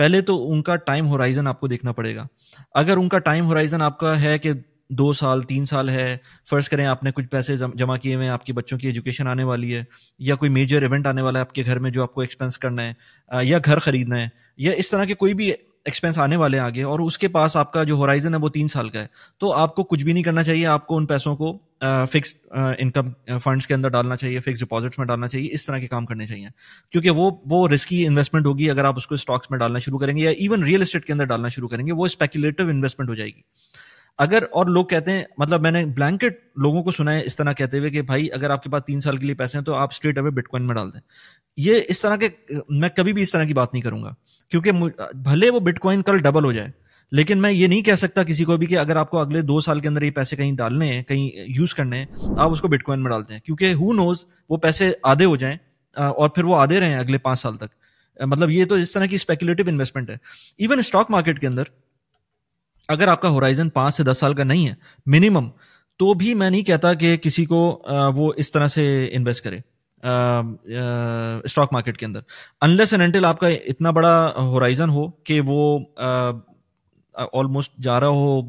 پہلے تو ان کا ٹائم ہورائزن آپ کو دیکھنا پڑے گا. اگر ان کا ٹائم ہورائزن آپ کا ہے کہ 2 سال 3 سال ہے, فرض کریں آپ نے کچھ پیسے جمع کیے ہوئے ہیں, آپ کی بچوں کی ایجوکیشن آنے والی ہے, یا کوئی میجر ایونٹ آنے والا ہے آپ کے گھر میں جو آپ کو ایکسپینس کرنا ہے, یا گھر خریدنا ہے, یا اس طرح کے کوئی بھی ایکسپینس آنے والے ہیں آگے, اور اس کے پاس آپ کا جو ہورائزن ہے وہ 3 سال کا ہے, تو آپ کو کچھ بھی نہیں کرنا چاہیے. آپ کو ان پیسوں کو فکسڈ انکم فنڈس کے اندر ڈالنا چاہیے, فکس ڈپازٹس میں ڈالنا چاہیے, اس طرح کے کام کرنے چاہیے, کیونکہ وہ رسکی انویسٹمنٹ ہوگی. اگر آپ اس کو اسٹاکس میں ڈالنا شروع کریں گے یا ایون ریئل اسٹیٹ کے اندر ڈالنا شروع کریں گے, وہ اسپیکولیٹو انویسٹمنٹ ہو جائے گی. اگر, اور لوگ کہتے ہیں, مطلب میں نے بلینکٹ لوگوں کو سنا ہے اس طرح کہتے ہوئے کہ بھائی اگر آپ کے پاس 3 سال کے لیے پیسے ہیں تو آپ اسٹریٹ اوے بٹ کوائن میں ڈال دیں. یہ اس طرح کے, میں کبھی بھی اس طرح کی بات نہیں کروں گا, کیونکہ بھلے وہ بٹ کوائن کل ڈبل ہو جائے, لیکن میں یہ نہیں کہہ سکتا کسی کو بھی کہ اگر آپ کو اگلے 2 سال کے اندر یہ پیسے کہیں ڈالنے ہیں, کہیں یوز کرنے ہیں, آپ اس کو بٹ کوائن میں ڈالتے ہیں, کیونکہ ہو نوز وہ پیسے آدھے ہو جائیں اور پھر وہ آدھے رہیں اگلے 5 سال تک. مطلب یہ تو اس طرح کی اسپیکولیٹو انویسٹمنٹ ہے. ایون اسٹاک مارکیٹ کے اندر اگر آپ کا ہورائزن 5 سے 10 سال کا نہیں ہے منیمم, تو بھی میں نہیں کہتا کہ کسی کو وہ اس طرح سے انویسٹ کرے اسٹاک مارکیٹ کے اندر, انلیس اینڈ انٹل آپ کا اتنا بڑا ہورائزن ہو کہ وہ آلموسٹ جا رہا ہو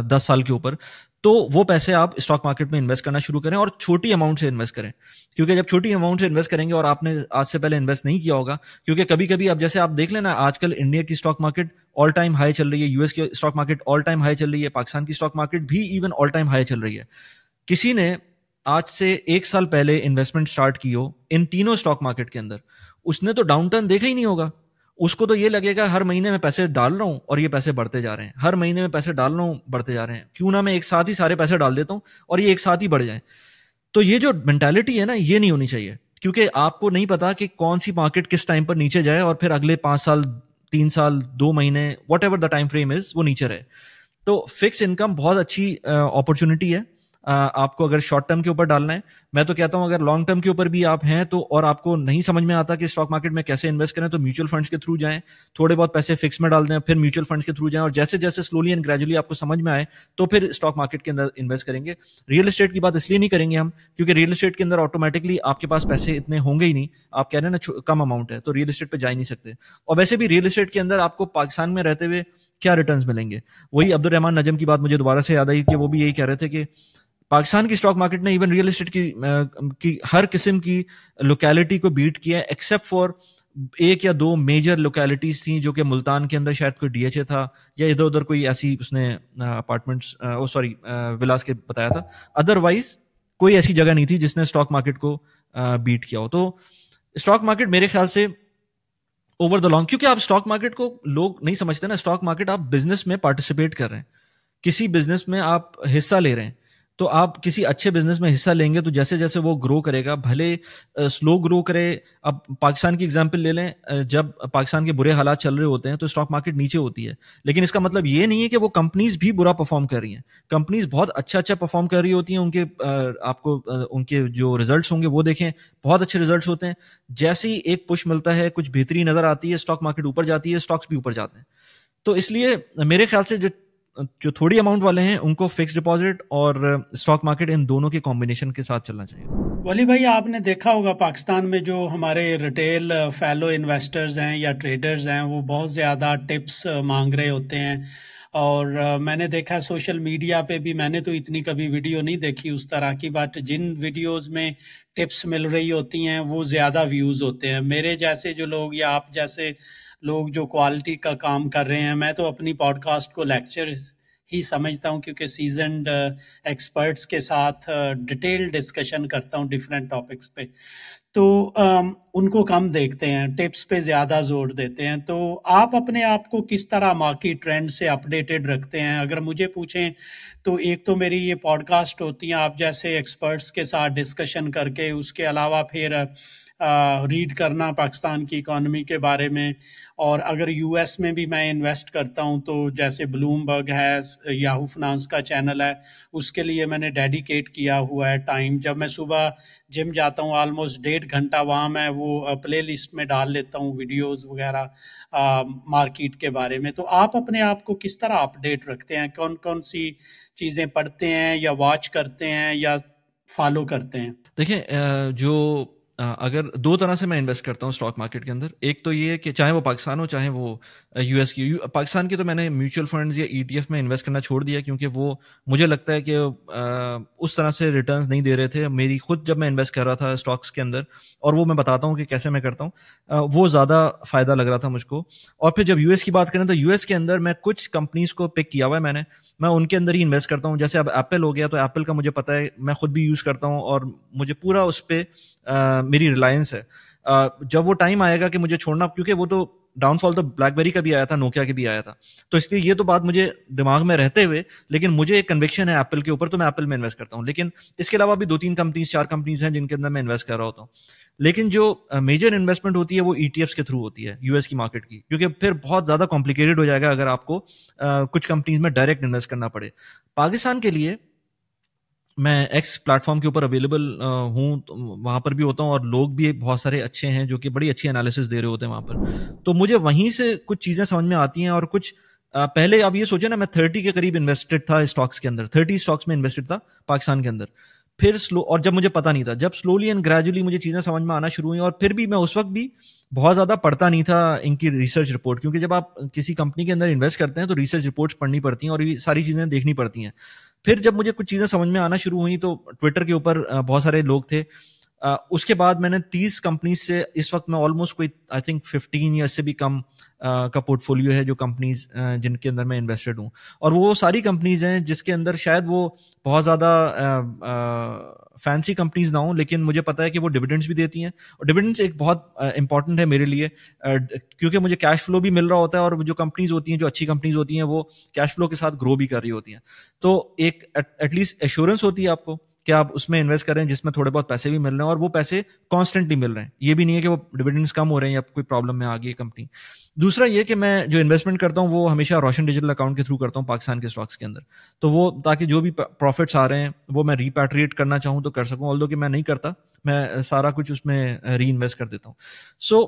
10 سال کے اوپر, تو وہ پیسے آپ اسٹاک مارکیٹ میں انویسٹ کرنا شروع کریں, اور چھوٹی اماؤنٹ سے انویسٹ کریں. کیونکہ جب چھوٹی اماؤنٹ سے انویسٹ کریں گے اور آپ نے آج سے پہلے انویسٹ نہیں کیا ہوگا, کیونکہ کبھی کبھی اب جیسے آپ دیکھ لینا آج کل انڈیا کی stock market all time high چل رہی ہے, یو ایس کی stock market all time high چل رہی ہے, پاکستان کی اسٹاک مارکیٹ بھی ایون آل ٹائم ہائی چل رہی ہے. کسی نے آج سے 1 سال پہلے انویسٹمنٹ اسٹارٹ کی ہو ان تینوں اسٹاک مارکیٹ کے اندر, اس نے تو ڈاؤن ٹرن دیکھا ہی نہیں ہوگا. اس کو تو یہ لگے گا ہر مہینے میں پیسے ڈال رہا ہوں اور یہ پیسے بڑھتے جا رہے ہیں, ہر مہینے میں پیسے ڈال رہا ہوں بڑھتے جا رہے ہیں, کیوں نہ میں ایک ساتھ ہی سارے پیسے ڈال دیتا ہوں اور یہ ایک ساتھ ہی بڑھ جائیں. تو یہ جو مینٹالٹی ہے نا, یہ نہیں ہونی چاہیے, کیونکہ آپ کو نہیں پتا کہ کون سی مارکیٹ کس ٹائم پر نیچے جائے اور پھر اگلے 5 سال 3 سال 2 مہینے what ever the time frame is وہ نیچے رہے. تو فکس انکم بہت اچھی اپرچونٹی ہے آپ کو اگر شارٹ ٹرم کے اوپر ڈالنا ہے. میں تو کہتا ہوں اگر لانگ ٹرم کے اوپر بھی آپ ہیں تو, اور آپ کو نہیں سمجھ میں آتا کہ اسٹاک مارکیٹ میں کیسے انویسٹ کریں, تو میوچل فنڈس کے تھرو جائیں, تھوڑے بہت پیسے فکس میں ڈال دیں, پھر میوچل فنڈس کے تھرو جائیں, اور جیسے جیسے سلولی اینڈ گریجولی آپ کو سمجھ میں آئے تو پھر اسٹاک مارکیٹ کے اندر انویسٹ کریں گے. ریئل اسٹیٹ کی بات اس لیے نہیں کریں گے ہم, کیونکہ ریئل اسٹیٹ کے اندر آٹومیٹکلی آپ کے پاس پیسے اتنے ہوں گے ہی نہیں. آپ کہہ رہے ہیں نا کم اماؤنٹ ہے, تو ریئل اسٹیٹ پہ جا ہی نہیں سکتے. اور ویسے بھی ریئل اسٹیٹ کے اندر آپ کو پاکستان میں رہتے ہوئے کیا ریٹرنز ملیں گے. وہی عبد الرحمان نجم کی بات مجھے دوبارہ سے یاد آئی کہ وہ بھی یہی کہہ رہے تھے کہ پاکستان کی اسٹاک مارکیٹ نے ایون ریئل اسٹیٹ کی ہر قسم کی لوکیلٹی کو بیٹ کیا ہے, ایکسیپٹ فار 1 یا 2 میجر لوکیلٹیز تھیں, جو کہ ملتان کے اندر شاید کوئی ڈی ایچ اے تھا یا ادھر ادھر کوئی ایسی اس نے اپارٹمنٹس ولاس کے بتایا تھا. ادروائز کوئی ایسی جگہ نہیں تھی جس نے اسٹاک مارکیٹ کو بیٹ کیا ہو. تو اسٹاک مارکیٹ میرے خیال سے اوور دا لانگ, کیونکہ آپ اسٹاک مارکیٹ کو لوگ نہیں سمجھتے نا, اسٹاک مارکیٹ آپ بزنس میں پارٹیسپیٹ کر رہے ہیں, کسی بزنس میں آپ حصہ لے رہے ہیں. تو آپ کسی اچھے بزنس میں حصہ لیں گے تو جیسے جیسے وہ گرو کرے گا, بھلے سلو گرو کرے. اب پاکستان کی اگزامپل لے لیں, جب پاکستان کے برے حالات چل رہے ہوتے ہیں تو اسٹاک مارکیٹ نیچے ہوتی ہے, لیکن اس کا مطلب یہ نہیں ہے کہ وہ کمپنیز بھی برا پرفارم کر رہی ہیں. کمپنیز بہت اچھا پرفارم کر رہی ہوتی ہیں, ان کے آپ کو ان کے جو ریزلٹس ہوں گے وہ دیکھیں, بہت اچھے ریزلٹس ہوتے ہیں. جیسے ہی ایک پش ملتا ہے, کچھ بہتری نظر آتی ہے, اسٹاک مارکیٹ اوپر جاتی ہے, اسٹاکس بھی اوپر جاتے ہیں. تو اس لیے میرے خیال سے جو تھوڑی اماؤنٹ والے ہیں ان کو فکس ڈپازٹ اور اسٹاک مارکیٹ ان دونوں کے کمبینیشن کے ساتھ چلنا چاہیے. ولی بھائی آپ نے دیکھا ہوگا پاکستان میں جو ہمارے ریٹیل فیلو انویسٹرز ہیں یا ٹریڈرز ہیں, وہ بہت زیادہ ٹپس مانگ رہے ہوتے ہیں. اور میں نے دیکھا سوشل میڈیا پہ بھی, میں نے تو اتنی کبھی ویڈیو نہیں دیکھی اس طرح کی, بٹ جن ویڈیوز میں ٹپس مل رہی ہوتی ہیں وہ زیادہ ویوز ہوتے ہیں. میرے جیسے جو لوگ یا آپ جیسے لوگ جو کوالٹی کا کام کر رہے ہیں, میں تو اپنی پوڈ کاسٹ کو لیکچر ہی سمجھتا ہوں, کیونکہ سیزنڈ ایکسپرٹس کے ساتھ ڈیٹیل ڈسکشن کرتا ہوں ڈفرینٹ ٹاپکس پہ, تو ان کو کم دیکھتے ہیں, ٹپس پہ زیادہ زور دیتے ہیں. تو آپ اپنے آپ کو کس طرح مارکیٹ ٹرینڈ سے اپڈیٹڈ رکھتے ہیں؟ اگر مجھے پوچھیں تو ایک تو میری یہ پوڈ کاسٹ ہوتی ہیں آپ جیسے ایکسپرٹس کے ساتھ ڈسکشن کر کے, اس کے علاوہ پھر ریڈ کرنا پاکستان کی اکانومی کے بارے میں. اور اگر یو ایس میں بھی میں انویسٹ کرتا ہوں تو جیسے بلوم برگ ہے, یاہو فنانس کا چینل ہے, اس کے لیے میں نے ڈیڈیکیٹ کیا ہوا ہے ٹائم. جب میں صبح جم جاتا ہوں آلموسٹ 1.5 گھنٹہ وہاں میں وہ پلے لسٹ میں ڈال لیتا ہوں ویڈیوز وغیرہ مارکیٹ کے بارے میں. تو آپ اپنے آپ کو کس طرح اپڈیٹ رکھتے ہیں؟ کون کون سی چیزیں پڑھتے ہیں یا واچ کرتے ہیں یا فالو کرتے ہیں؟ دیکھیں, جو اگر دو طرح سے میں انویسٹ کرتا ہوں اسٹاک مارکیٹ کے اندر. ایک تو یہ کہ چاہے وہ پاکستان ہو چاہے وہ یو ایس کی. پاکستان کی تو میں نے میوچل فنڈز یا ETF میں انویسٹ کرنا چھوڑ دیا, کیونکہ وہ مجھے لگتا ہے کہ اس طرح سے ریٹرنز نہیں دے رہے تھے. میری خود جب میں انویسٹ کر رہا تھا اسٹاکس کے اندر, اور وہ میں بتاتا ہوں کہ کیسے میں کرتا ہوں, وہ زیادہ فائدہ لگ رہا تھا مجھ کو. اور پھر جب US کی بات کریں تو US کے اندر میں کچھ کمپنیز کو پک کیا ہوا ہے میں ان کے اندر ہی انویسٹ کرتا ہوں. جیسے اب ایپل ہو گیا, تو ایپل کا مجھے پتا ہے, میں خود بھی یوز کرتا ہوں اور مجھے پورا اس پہ میری ریلائنس ہے. جب وہ ٹائم آئے گا کہ مجھے چھوڑنا, کیونکہ وہ تو ڈاؤن فال تو بلیک بیری کا بھی آیا تھا, نوکیا کے بھی آیا تھا, تو اس لیے یہ تو بات مجھے دماغ میں رہتے ہوئے, لیکن مجھے ایک کنوکشن ہے ایپل کے اوپر, تو میں ایپل میں انویسٹ کرتا ہوں. لیکن اس کے علاوہ بھی 2-3 کمپنیز 4 کمپنیز ہیں جن کے اندر میں انویسٹ کر رہا ہوتا ہوں. لیکن جو میجر انویسٹمنٹ ہوتی ہے وہ ETFs کے تھرو ہوتی ہے US کی مارکیٹ کی, کیونکہ پھر بہت زیادہ کمپلیکیٹڈ ہو جائے گا اگر آپ کو کچھ کمپنیز میں ڈائریکٹ انویسٹ کرنا پڑے. پاکستان کے لیے میں ایکس پلیٹ فارم کے اوپر اویلیبل ہوں, وہاں پر بھی ہوتا ہوں, اور لوگ بھی بہت سارے اچھے ہیں جو کہ بڑی اچھی انالیسس دے رہے ہوتے ہیں وہاں پر. تو مجھے وہیں سے کچھ چیزیں سمجھ میں آتی ہیں. اور کچھ پہلے اب یہ سوچیں نا, میں 30 کے قریب انویسٹڈ تھا اسٹاکس کے اندر, 30 اسٹاکس میں انویسٹڈ تھا پاکستان کے اندر. پھر سلو, اور جب مجھے پتا نہیں تھا, جب سلولی اینڈ گریجولی مجھے چیزیں سمجھ میں آنا شروع ہوئی, اور پھر بھی میں اس وقت بھی بہت زیادہ پڑھتا نہیں تھا ان کی ریسرچ رپورٹ, کیونکہ جب آپ کسی کمپنی کے اندر انویسٹ کرتے ہیں تو ریسرچ رپورٹس پڑھنی پڑتی ہیں اور یہ ساری چیزیں دیکھنی پڑتی ہیں. پھر جب مجھے کچھ چیزیں سمجھ میں آنا شروع ہوئی تو ٹویٹر کے اوپر بہت سارے لوگ تھے. اس کے بعد میں نے 30 کمپنیز سے, اس وقت میں آلموسٹ کوئی آئی تھنک 15 یا اس سے بھی کم کا پورٹ فولیو ہے جو کمپنیز جن کے اندر میں انویسٹڈ ہوں. اور وہ ساری کمپنیز ہیں جس کے اندر شاید وہ بہت زیادہ فینسی کمپنیز نہ ہوں, لیکن مجھے پتا ہے کہ وہ ڈویڈنڈس بھی دیتی ہیں. اور ڈویڈنڈس ایک بہت امپورٹنٹ ہے میرے لیے, کیونکہ مجھے کیش فلو بھی مل رہا ہوتا ہے, اور جو کمپنیز ہوتی ہیں, جو اچھی کمپنیز ہوتی ہیں, وہ کیش فلو کے ساتھ گرو بھی کر رہی ہوتی ہیں. تو ایک ایٹ لیسٹ ایشورنس ہوتی ہے آپ کو کہ آپ اس میں انویسٹ کریں جس میں تھوڑے بہت پیسے بھی مل رہے ہیں, اور وہ پیسے کانسٹنٹلی مل رہے ہیں. یہ بھی نہیں ہے کہ وہ ڈویڈنڈس کم ہو رہے ہیں یا کوئی پرابلم میں آ گئی کمپنی. دوسرا یہ کہ میں جو انویسٹمنٹ کرتا ہوں وہ ہمیشہ روشن ڈیجیٹل اکاؤنٹ کے تھرو کرتا ہوں پاکستان کے اسٹاکس کے اندر, تو وہ تاکہ جو بھی پروفٹس آ رہے ہیں وہ میں ریپیٹریٹ کرنا چاہوں تو کر سکوں, آلدو کہ میں نہیں کرتا, میں سارا کچھ اس میں ری انویسٹ کر دیتا ہوں. سو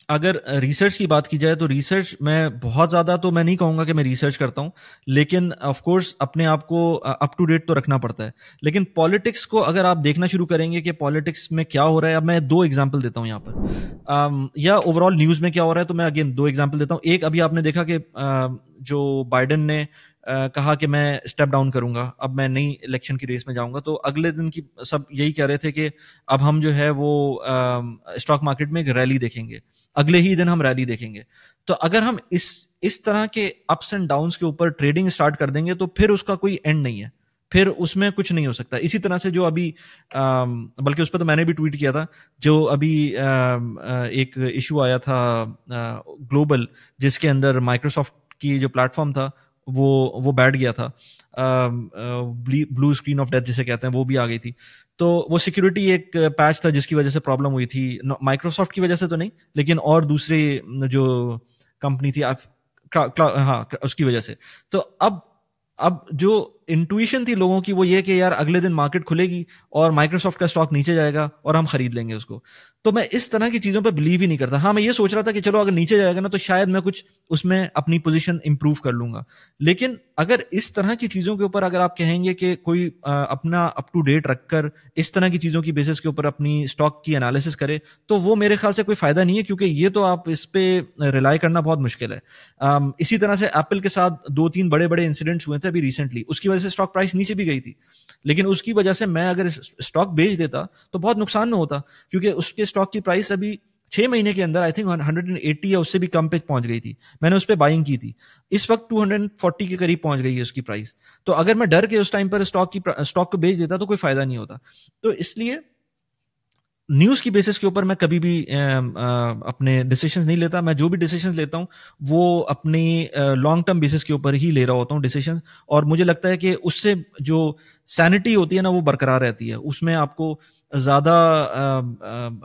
اگر ریسرچ کی بات کی جائے تو ریسرچ میں بہت زیادہ تو میں نہیں کہوں گا کہ میں ریسرچ کرتا ہوں, لیکن آف کورس اپنے آپ کو اپ ٹو ڈیٹ تو رکھنا پڑتا ہے. لیکن پالیٹکس کو اگر آپ دیکھنا شروع کریں گے کہ پالیٹکس میں کیا ہو رہا ہے, اب میں 2 ایگزامپل دیتا ہوں یہاں پر, یا اوور آل نیوز میں کیا ہو رہا ہے, تو میں اگین 2 ایگزامپل دیتا ہوں. ایک, ابھی آپ نے دیکھا کہ جو بائیڈن نے کہا کہ میں اسٹیپ ڈاؤن کروں گا, اب میں نئی الیکشن کی ریس میں جاؤں گا, تو اگلے دن کی سب یہی کہہ رہے تھے کہ اب ہم جو ہے وہ اسٹاک مارکیٹ میں ایک ریلی دیکھیں گے, اگلے ہی دن ہم ریلی دیکھیں گے. تو اگر ہم اس طرح کے اپس اینڈ ڈاؤنس کے اوپر ٹریڈنگ اسٹارٹ کر دیں گے تو پھر اس کا کوئی اینڈ نہیں ہے, پھر اس میں کچھ نہیں ہو سکتا. اسی طرح سے جو ابھی بلکہ اس پہ تو میں نے بھی ٹویٹ کیا تھا, جو ابھی ایک ایشو آیا تھا گلوبل, جس کے اندر مائکروسافٹ کی جو پلیٹ فارم تھا وہ بیٹھ گیا تھا, بلو اسکرین آف ڈیتھ جسے کہتے ہیں, وہ بھی آ گئی تھی. تو وہ سیکیورٹی ایک پیچ تھا جس کی وجہ سے پرابلم ہوئی تھی, مائکروسافٹ کی وجہ سے تو نہیں, لیکن اور دوسری جو کمپنی تھی ہاں اس کی وجہ سے. تو اب جو انٹویشن تھی لوگوں کی وہ یہ کہ یار اگلے دن مارکیٹ کھلے گی اور مائکروسافٹ کا اسٹاک نیچے جائے گا اور ہم خرید لیں گے اس کو. تو میں اس طرح کی چیزوں پہ بلیو ہی نہیں کرتا. ہاں میں یہ سوچ رہا تھا کہ چلو اگر نیچے جائے گا نا تو شاید میں کچھ اس میں اپنی پوزیشن امپروو کر لوں گا, لیکن اگر اس طرح کی چیزوں کے اوپر اگر آپ کہیں گے کہ کوئی اپنا اپ ٹو ڈیٹ رکھ کر اس طرح کی چیزوں کی بیسس کے اوپر اپنی اسٹاک کی انالیسس کرے تو وہ میرے خیال سے کوئی فائدہ نہیں ہے, کیونکہ یہ تو آپ اس پہ ریلائی کرنا بہت مشکل ہے. اسی طرح سے ایپل کے ساتھ 2-3 بڑے انسیڈنٹس ہوئے تھے ابھی ریسنٹلی, اس کی وجہ سے اسٹاک پرائس نیچے بھی گئی تھی, لیکن اس کی وجہ سے میں اگر اسٹاک بیچ دیتا تو بہت نقصان میں ہوتا, کیونکہ اس کے اسٹاک کی پرائس ابھی 6 مہینے کے اندر آئی تھنک 180 یا اس سے بھی کم پہ پہنچ گئی تھی. میں نے اس پہ بائنگ کی تھی, اس وقت 240 کے قریب پہنچ گئی ہے اس کی پرائس. تو اگر میں ڈر کے اس ٹائم پر اسٹاک کو بیچ دیتا تو کوئی فائدہ نہیں ہوتا. تو اس لیے نیوز کی بیسس کے اوپر میں کبھی بھی اپنے ڈیسیشنز نہیں لیتا. میں جو بھی ڈیسیشنز لیتا ہوں وہ اپنی لانگ ٹرم بیسس کے اوپر ہی لے رہا ہوتا ہوں ڈیسیشنز, اور مجھے لگتا ہے کہ اس سے جو سینٹی ہوتی ہے نا وہ برقرار رہتی ہے, اس میں آپ کو زیادہ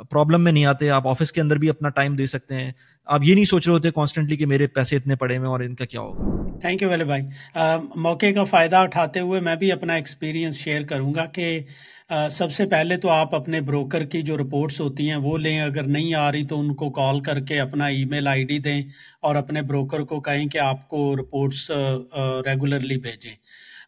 پرابلم میں نہیں آتے, آپ آفس کے اندر بھی اپنا ٹائم دے سکتے ہیں, آپ یہ نہیں سوچ رہے ہوتے کانسٹنٹلی کہ میرے پیسے اتنے پڑے ہوئے اور ان کا کیا ہوگا. تھینک یو ولی بھائی. موقع کا فائدہ اٹھاتے ہوئے میں بھی اپنا ایکسپیرینس شیئر کروں گا کہ سب سے پہلے تو آپ اپنے بروکر کی جو رپورٹس ہوتی ہیں وہ لیں, اگر نہیں آ رہی تو ان کو کال کر کے اپنا ای میل ID دیں اور اپنے بروکر کو کہیں کہ آپ کو رپورٹس ریگولرلی بھیجیں.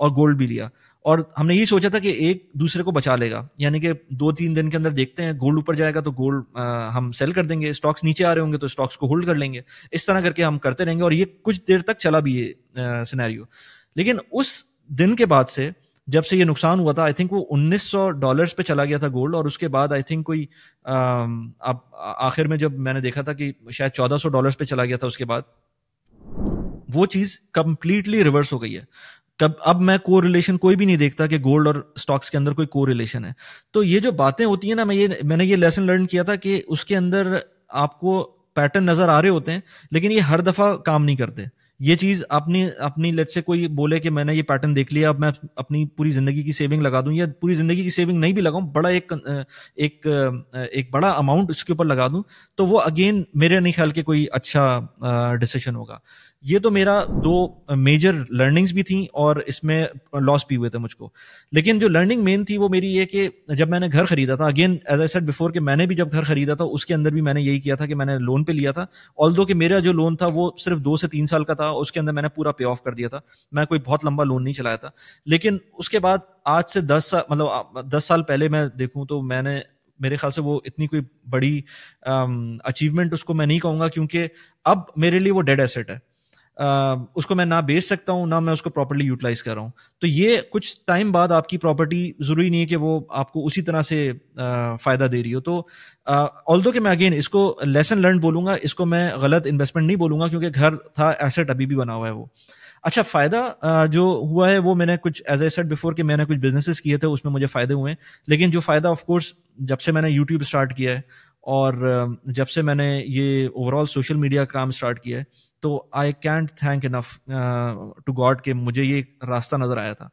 اور گولڈ بھی لیا, اور ہم نے یہی سوچا تھا کہ ایک دوسرے کو بچا لے گا, یعنی کہ 2-3 دن کے اندر دیکھتے ہیں گولڈ اوپر جائے گا تو گولڈ ہم سیل کر دیں گے, اسٹاکس نیچے آ رہے ہوں گے تو اسٹاکس کو ہولڈ کر لیں گے, اس طرح کر کے ہم کرتے رہیں گے, اور یہ کچھ دیر تک چلا بھی یہ سینیریو. لیکن اس دن کے بعد سے جب سے یہ نقصان ہوا تھا, آئی تھنک وہ $1900 پہ چلا گیا تھا گولڈ, اور اس کے بعد آئی تھنک کوئی اب آخر میں جب میں نے دیکھا تھا کہ شاید $1400 پہ چلا گیا تھا, اس کے بعد وہ چیز کمپلیٹلی ریورس ہو گئی ہے. اب میں کو ریلیشن کوئی بھی نہیں دیکھتا کہ گولڈ اور اسٹاکس کے اندر کوئی کو ریلیشن ہے. تو یہ جو باتیں ہوتی ہیں نا, میں نے یہ لیسن لرن کیا تھا کہ اس کے اندر آپ کو پیٹرن نظر آ رہے ہوتے ہیں, لیکن یہ ہر دفعہ کام نہیں کرتے. یہ چیز اپنی لیٹ سے کوئی بولے کہ میں نے یہ پیٹرن دیکھ لیا, اب میں اپنی پوری زندگی کی سیونگ لگا دوں, یا پوری زندگی کی سیونگ نہیں بھی لگاؤں, بڑا ایک بڑا اماؤنٹ اس کے اوپر لگا دوں, تو وہ اگین میرے نہیں خیال کہ کوئی اچھا ڈیسیشن ہوگا. یہ تو میرا 2 میجر لرننگز بھی تھیں, اور اس میں لاس بھی ہوئے تھے مجھ کو. لیکن جو لرننگ مین تھی وہ میری یہ کہ جب میں نے گھر خریدا تھا, again as I sad before کہ میں نے بھی جب گھر خریدا تھا اس کے اندر بھی میں نے یہی کیا تھا کہ میں نے لون پہ لیا تھا, آلدو کہ میرا جو لون تھا وہ صرف 2 سے 3 سال کا تھا, اس کے اندر میں نے پورا پے آف کر دیا تھا, میں کوئی بہت لمبا لون نہیں چلایا تھا. لیکن اس کے بعد آج سے 10 سال پہلے میں دیکھوں تو میں نے, میرے خیال سے وہ اتنی کوئی بڑی اچیومنٹ اس کو میں نہیں کہوں گا, کیونکہ اب میرے لیے وہ ڈیڈ ایسٹ ہے, اس کو میں نہ بیچ سکتا ہوں نہ میں اس کو پراپرلی یوٹیلائز کر رہا ہوں. تو یہ کچھ ٹائم بعد آپ کی پراپرٹی ضروری نہیں ہے کہ وہ آپ کو اسی طرح سے فائدہ دے رہی ہو. تو آلدو کہ میں اگین اس کو لیسن لرن بولوں گا, اس کو میں غلط انویسٹمنٹ نہیں بولوں گا, کیونکہ گھر تھا, ایسٹ ابھی بھی بنا ہوا ہے وہ. اچھا, فائدہ جو ہوا ہے وہ میں نے کچھ ایز اے سیڈ بیفور کہ میں نے کچھ بزنسز کیے تھے, اس میں مجھے فائدے ہوئے ہیں. لیکن جو فائدہ آف کورس جب سے میں نے یوٹیوب اسٹارٹ کیا ہے, اور جب سے میں نے یہ اوور آل سوشل میڈیا کا کام اسٹارٹ کیا ہے, تو I can't thank enough to God کہ مجھے یہ راستہ نظر آیا تھا.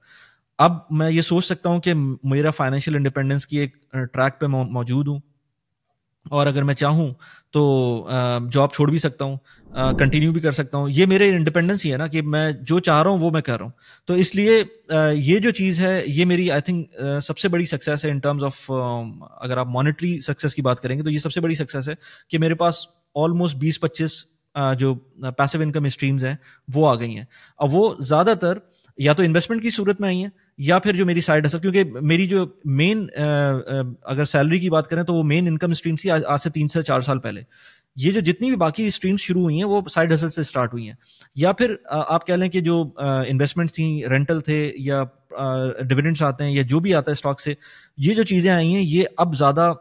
اب میں یہ سوچ سکتا ہوں کہ میرا فائنینشیل انڈیپینڈنس کی ایک ٹریک پہ موجود ہوں, اور اگر میں چاہوں تو جاب چھوڑ بھی سکتا ہوں, کنٹینیو بھی کر سکتا ہوں. یہ میرے انڈیپینڈنس ہی ہے نا کہ میں جو چاہ رہا ہوں وہ میں کر رہا ہوں. تو اس لیے یہ جو چیز ہے یہ میری آئی تھنک سب سے بڑی سکسیس ہے ان ٹرمز آف, اگر آپ مانیٹری سکسیس کی بات کریں گے تو یہ سب سے بڑی سکسیس ہے کہ میرے پاس آلموسٹ 20-25 جو پیسو انکم اسٹریمز ہیں وہ آ گئی ہیں. اب وہ زیادہ تر یا تو انویسٹمنٹ کی صورت میں آئی ہیں, یا پھر جو میری سائڈ ہسل, کیونکہ میری جو مین اگر سیلری کی بات کریں تو وہ مین انکم اسٹریم تھی آج سے 3 سے 4 سال پہلے. یہ جو جتنی بھی باقی اسٹریمز شروع ہوئی ہیں وہ سائڈ ہسل سے اسٹارٹ ہوئی ہیں, یا پھر آپ کہہ لیں کہ جو انویسٹمنٹ تھیں, رینٹل تھے, یا ڈیویڈنڈس آتے ہیں, یا جو بھی آتا ہے اسٹاک سے, یہ جو چیزیں آئی ہیں یہ اب زیادہ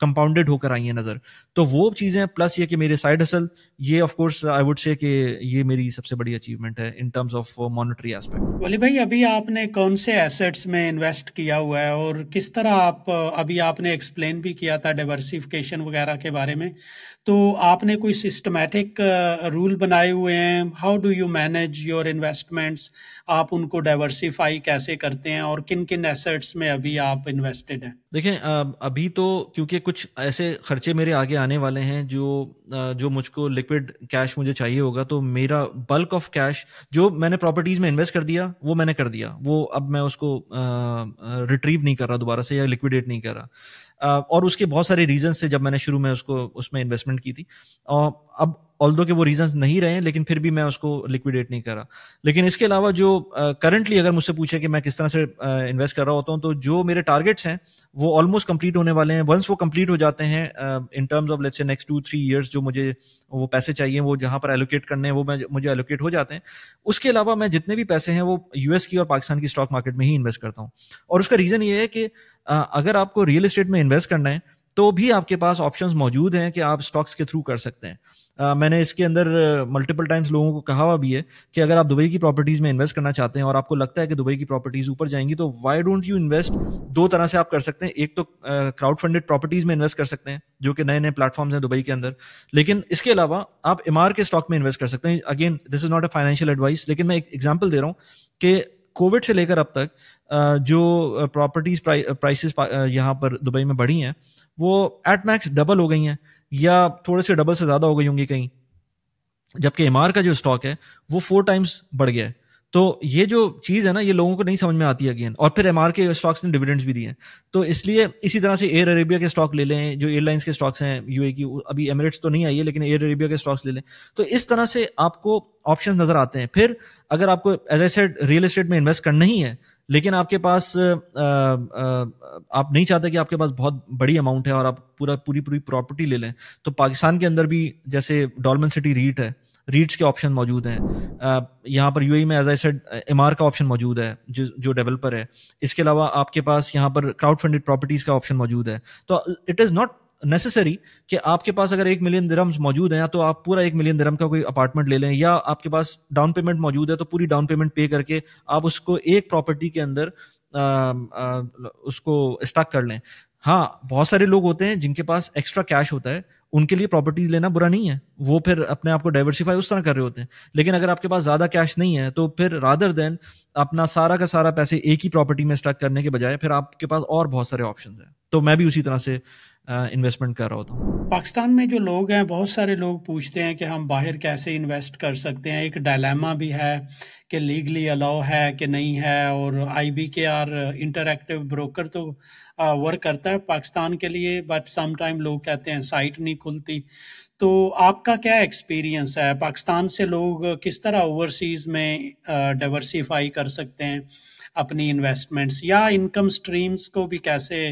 کمپاؤنڈیڈ ہو کر آئی ہیں نظر. تو وہ چیزیں پلس یہ کہ میرے سائڈ ہسل, یہ of course I would say کہ یہ میری سب سے بڑی اچیومنٹ ہے in terms of monetary aspect. ولی بھائی, ابھی آپ نے کون سے ایسیٹس میں انویسٹ کیا ہوا ہے, اور کس طرح ابھی آپ نے ایکسپلین بھی کیا تھا ڈائیورسیفیکیشن وغیرہ کے بارے میں, تو آپ نے کوئی سسٹمیٹک رول بنائے ہوئے ہیں؟ How do you manage your investments, آپ ان کو ڈائیورسیفائی کیسے کرتے ہیں, اور کن کن ایسیٹس میں ابھی آپ انویسٹڈ ہیں؟ دیکھیں, ابھی تو کیونکہ کچھ ایسے خرچے میرے آگے آنے والے ہیں جو مجھ کو لکوڈ کیش مجھے چاہیے ہوگا, تو میرا بلک آف کیش جو میں نے پراپرٹیز میں انویسٹ کر دیا وہ میں نے کر دیا, وہ اب میں اس کو ریٹریو نہیں کر رہا دوبارہ سے, یا لکویڈیٹ نہیں کر رہا. اور اس کے بہت سارے ریزنس تھے جب میں نے شروع میں اس میں انویسٹمنٹ کی تھی. اب آلدو کہ وہ ریزنس نہیں رہے ہیں, لیکن پھر بھی میں اس کو لکویڈیٹ نہیں کر رہا. لیکن اس کے علاوہ جو کرنٹلی اگر مجھ سے پوچھے کہ میں کس طرح سے انویسٹ کر رہا ہوتا ہوں, تو جو میرے ٹارگیٹس ہیں وہ آلموسٹ کمپلیٹ ہونے والے ہیں. ونس وہ کمپلیٹ ہو جاتے ہیں in terms of let's say next 2-3 years, جو مجھے وہ پیسے چاہیے وہ جہاں پر ایلوکیٹ کرنے ہیں وہ مجھے ایلوکیٹ ہو جاتے ہیں. اس کے علاوہ میں جتنے بھی پیسے ہیں وہ US کی اور پاکستان کی اسٹاک مارکیٹ میں ہی انویسٹ کرتا ہوں. اور اس کا ریزن یہ ہے کہ اگر آپ کو ریئل اسٹیٹ میں انویسٹ کرنا ہے تو بھی آپ کے پاس آپشنز موجود ہیں کہ آپ اسٹاکس کے تھرو کر سکتے ہیں. میں نے اس کے اندر ملٹیپل ٹائمز لوگوں کو کہا ہوا بھی ہے کہ اگر آپ دبئی کی پراپرٹیز میں انویسٹ کرنا چاہتے ہیں اور آپ کو لگتا ہے کہ دبئی کی پراپرٹیز اوپر جائیں گی, تو وائی ڈونٹ یو انویسٹ. 2 طرح سے آپ کر سکتے ہیں, ایک تو کراؤڈ فنڈڈ پراپرٹیز میں انویسٹ کر سکتے ہیں جو کہ نئے پلیٹ فارمز ہیں دبئی کے اندر, لیکن اس کے علاوہ آپ امار کے اسٹاک میں انویسٹ کر سکتے ہیں. Again this is not a financial advice, لیکن میں ایک ایگزامپل دے رہا ہوں کہ کووڈ سے لے کر اب تک جو پراپرٹیز پرائسز یہاں پر دبئی میں بڑھی ہیں وہ ایٹ میکس ڈبل ہو گئی ہیں, یا تھوڑے سے ڈبل سے زیادہ ہو گئی ہوں گی کہیں, جبکہ امار کا جو اسٹاک ہے وہ 4 ٹائمز بڑھ گیا ہے. تو یہ جو چیز ہے نا یہ لوگوں کو نہیں سمجھ میں آتی ہے اگین. اور پھر ایم آر کے اسٹاکس نے ڈیویڈنڈز بھی دیے ہیں, تو اس لیے اسی طرح سے ایئر عربیہ کے اسٹاک لے لیں, جو ایئر لائنس کے اسٹاکس ہیں یو اے کی, ابھی ایمریٹس تو نہیں آئی ہے لیکن ایئر عربیہ کے اسٹاکس لے لیں. تو اس طرح سے آپ کو آپشن نظر آتے ہیں. پھر اگر آپ کو as I said real estate میں انویسٹ کرنا ہی ہے لیکن آپ کے پاس آپ نہیں چاہتے کہ آپ کے پاس بہت بڑی اماؤنٹ ہے اور آپ پوری پراپرٹی لے لیں, تو پاکستان کے اندر بھی جیسے ڈالمن سٹی ریٹ ہے, ریٹس کے آپشن موجود ہیں. یہاں پر یو اے میں ایز آئی سیڈ ایم آر کا آپشن موجود ہے جو ڈیولپر ہے. اس کے علاوہ آپ کے پاس یہاں پر کراؤڈ فنڈڈ پراپرٹیز کا آپشن موجود ہے. تو اٹ از ناٹ نیسسری کہ آپ کے پاس اگر 1 ملین درہمز موجود ہیں تو آپ پورا 1 ملین درہم کا کوئی اپارٹمنٹ لے لیں, یا آپ کے پاس ڈاؤن پیمنٹ موجود ہے تو پوری ڈاؤن پیمنٹ پے کر کے آپ اس کو ایک پراپرٹی کے اندر اس کو اسٹاک کر لیں. ہاں بہت سارے لوگ ہوتے ہیں جن کے پاس ایکسٹرا کیش ہوتا ہے, ان کے لیے پراپرٹیز لینا برا نہیں ہے, وہ پھر اپنے آپ کو ڈائیورسیفائی اس طرح کر رہے ہوتے ہیں. لیکن اگر آپ کے پاس زیادہ کیش نہیں ہے تو پھر رادر دین اپنا سارا کا سارا پیسے ایک ہی پراپرٹی میں اسٹاک کرنے کے بجائے پھر آپ کے پاس اور بہت سارے آپشنز ہیں. تو میں بھی اسی طرح سے انویسٹمنٹ کر رہا ہوتا ہوں. پاکستان میں جو لوگ ہیں, بہت سارے لوگ پوچھتے ہیں کہ ہم باہر کیسے انویسٹ کر سکتے ہیں. ایک ڈائلیما بھی ہے کہ لیگلی الاؤ ہے کہ نہیں ہے, اور آئی بی کے آر انٹریکٹیو بروکر تو ورک کرتا ہے پاکستان کے لیے, بٹ سم ٹائم لوگ کہتے ہیں سائٹ نہیں کھلتی. تو آپ کا کیا ایکسپیرینس ہے, پاکستان سے لوگ کس طرح اوورسیز میں ڈائیورسیفائی کر سکتے ہیں اپنی انویسٹمنٹس, یا انکم سٹریمز کو بھی کیسے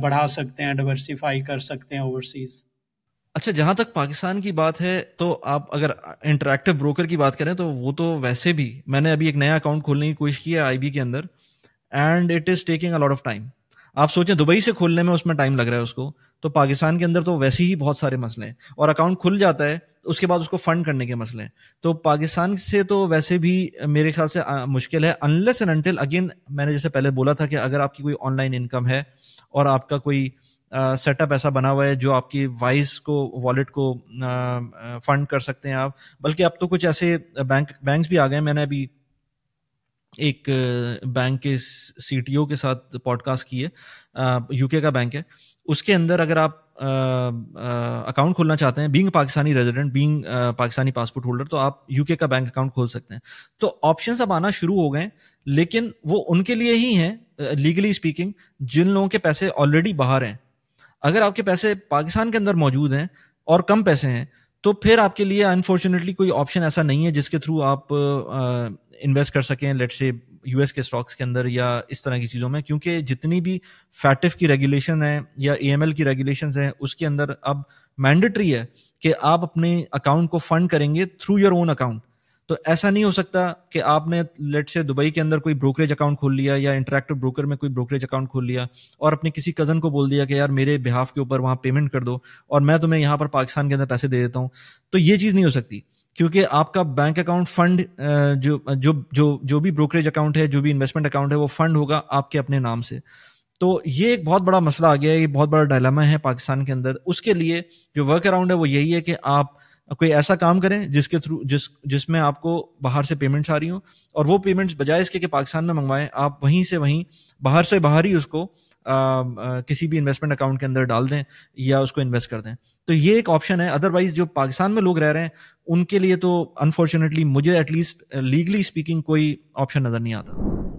بڑھا سکتے ہیں, ڈائیورسیفائی کر سکتے ہیں اوورسیز؟ اچھا, جہاں تک پاکستان کی بات ہے تو آپ اگر انٹریکٹیو بروکر کی بات کریں تو وہ تو ویسے بھی, میں نے ابھی ایک نیا اکاؤنٹ کھولنے کی کوشش کی ہے آئی بی کے اندر, and it is taking a lot of time. آپ سوچیں دبئی سے کھولنے میں اس میں ٹائم لگ رہا ہے اس کو, تو پاکستان کے اندر تو ویسے ہی بہت سارے مسئلے ہیں, اور اکاؤنٹ کھل جاتا ہے اس کے بعد اس کو فنڈ کرنے کے مسئلے ہیں. تو پاکستان سے تو ویسے بھی میرے خیال سے مشکل ہے, انلیس اینڈ انٹل, اگین میں نے جیسے پہلے بولا تھا کہ اگر آپ کی کوئی آن لائن انکم ہے اور آپ کا کوئی سیٹ اپ ایسا بنا ہوا ہے جو آپ کی وائس کو والیٹ کو فنڈ کر سکتے ہیں آپ. بلکہ اب تو کچھ ایسے بینکس بھی آ گئے. میں نے ابھی ایک بینک کے سی ٹی او کے ساتھ پوڈ کاسٹ کی ہے, یو کے کا بینک ہے, اس کے اندر اگر آپ اکاؤنٹ کھولنا چاہتے ہیں being Pakistani resident, being Pakistani passport holder, تو آپ یو کے کا بینک اکاؤنٹ کھول سکتے ہیں. تو آپشنز اب آنا شروع ہو گئے, لیکن وہ ان کے لیے ہی ہیں لیگلی اسپیکنگ جن لوگوں کے پیسے آلریڈی باہر ہیں. اگر آپ کے پیسے پاکستان کے اندر موجود ہیں اور کم پیسے ہیں تو پھر آپ کے لیے انفارچونیٹلی کوئی آپشن ایسا نہیں ہے جس کے تھرو آپ انویسٹ کر سکیں, لیٹ سے یو ایس کے اسٹاکس کے اندر یا اس طرح کی چیزوں میں, کیونکہ جتنی بھی فیٹف کی ریگولیشن ہے یا اے ایم ایل کی ریگولیشنز ہیں اس کے اندر اب مینڈیٹری ہے کہ آپ اپنے اکاؤنٹ کو فنڈ کریں گے تھرو یور اون اکاؤنٹ. تو ایسا نہیں ہو سکتا کہ آپ نے لیٹ سے دبئی کے اندر کوئی بروکریج اکاؤنٹ کھول لیا یا انٹریکٹیو بروکر میں کوئی بروکریج اکاؤنٹ کھول لیا اور اپنے کسی کزن کو بول دیا کہ یار میرے بہاف کے اوپر وہاں پیمنٹ کر دو اور میں تمہیں یہاں پر پاکستان کے اندر پیسے دے دیتا ہوں. تو یہ چیز نہیں ہو سکتی, کیونکہ آپ کا بینک اکاؤنٹ فنڈ جو بھی بروکریج اکاؤنٹ ہے, جو بھی انویسٹمنٹ اکاؤنٹ ہے, وہ فنڈ ہوگا آپ کے اپنے نام سے. تو یہ ایک بہت بڑا مسئلہ آ گیا ہے, یہ بہت بڑا ڈائلاما ہے پاکستان کے اندر. اس کے لیے جو ورک اراؤنڈ ہے وہ یہی ہے کہ آپ کوئی ایسا کام کریں جس کے تھرو جس میں آپ کو باہر سے پیمنٹس آ رہی ہوں, اور وہ پیمنٹس بجائے اس کے کہ پاکستان میں منگوائیں, آپ وہیں سے وہیں باہر سے باہر ہی اس کو کسی بھی انویسٹمنٹ اکاؤنٹ کے اندر ڈال دیں یا اس کو انویسٹ کر دیں. تو یہ ایک آپشن ہے. ادروائز جو پاکستان میں لوگ رہ رہے ہیں ان کے لیے تو انفارچونیٹلی مجھے ایٹ لیسٹ لیگلی اسپیکنگ کوئی آپشن نظر نہیں آتا.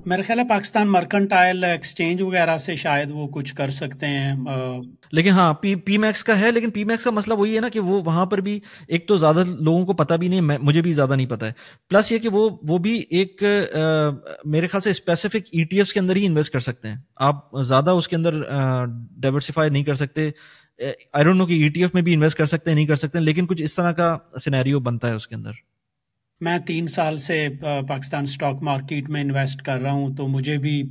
میرا خیال ہے پاکستان مرکنٹائل ایکسچینج وغیرہ سے شاید وہ کچھ کر سکتے ہیں, لیکن ہاں پی میکس کا ہے, لیکن پی میکس کا مسئلہ وہی ہے نا کہ وہ وہاں پر بھی ایک تو زیادہ لوگوں کو پتہ بھی نہیں, مجھے بھی زیادہ نہیں پتہ ہے, پلس یہ کہ وہ بھی ایک میرے خیال سے اسپیسیفک ای ٹی ایفس کے اندر ہی انویسٹ کر سکتے ہیں. آپ زیادہ اس کے اندر ڈائیورسیفائی نہیں کر سکتے. آئی ڈونٹ نو کہ ای ٹی ایف میں بھی انویسٹ کر سکتے ہیں نہیں کر سکتے, لیکن کچھ اس طرح کا سینیریو بنتا ہے اس کے اندر. میں 3 سال سے پاکستان سٹاک مارکیٹ میں انویسٹ کر رہا ہوں, تو مجھے بھی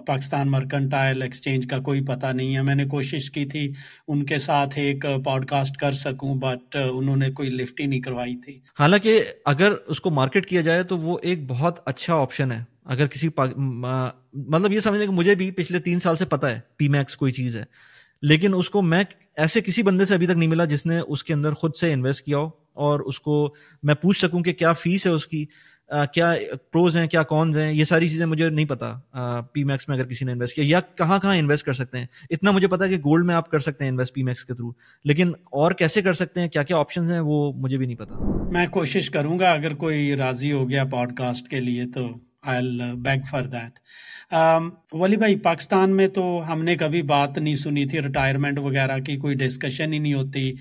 پاکستان مرکنٹائل ایکسچینج کا کوئی پتہ نہیں ہے. میں نے کوشش کی تھی ان کے ساتھ ایک پوڈ کاسٹ کر سکوں, بٹ انہوں نے کوئی لفٹ ہی نہیں کروائی تھی. حالانکہ اگر اس کو مارکیٹ کیا جائے تو وہ ایک بہت اچھا آپشن ہے. اگر کسی مطلب یہ سمجھنے کہ مجھے بھی پچھلے 3 سال سے پتہ ہے پی میکس کوئی چیز ہے, لیکن اس کو میں ایسے کسی بندے سے ابھی تک نہیں ملا جس نے اس کے اندر خود سے انویسٹ کیا ہو اور اس کو میں پوچھ سکوں کہ کیا فیس ہے اس کی. کیا پروز ہیں کیا کونز ہیں یہ ساری چیزیں مجھے نہیں پتا. پی میکس میں اگر کسی نے انویسٹ کیا یا کہاں کہاں انویسٹ کر سکتے ہیں اتنا مجھے پتا ہے کہ گولڈ میں آپ کر سکتے ہیں انویسٹ پی میکس کے تھرو, لیکن اور کیسے کر سکتے ہیں کیا کیا آپشنز ہیں وہ مجھے بھی نہیں پتا. میں کوشش کروں گا اگر کوئی راضی ہو گیا پوڈ کاسٹ کے لیے تو I'll beg for that. ولی بھائی پاکستان میں تو ہم نے کبھی بات نہیں سنی تھی ریٹائرمنٹ وغیرہ کی, کوئی ڈسکشن ہی نہیں ہوتی.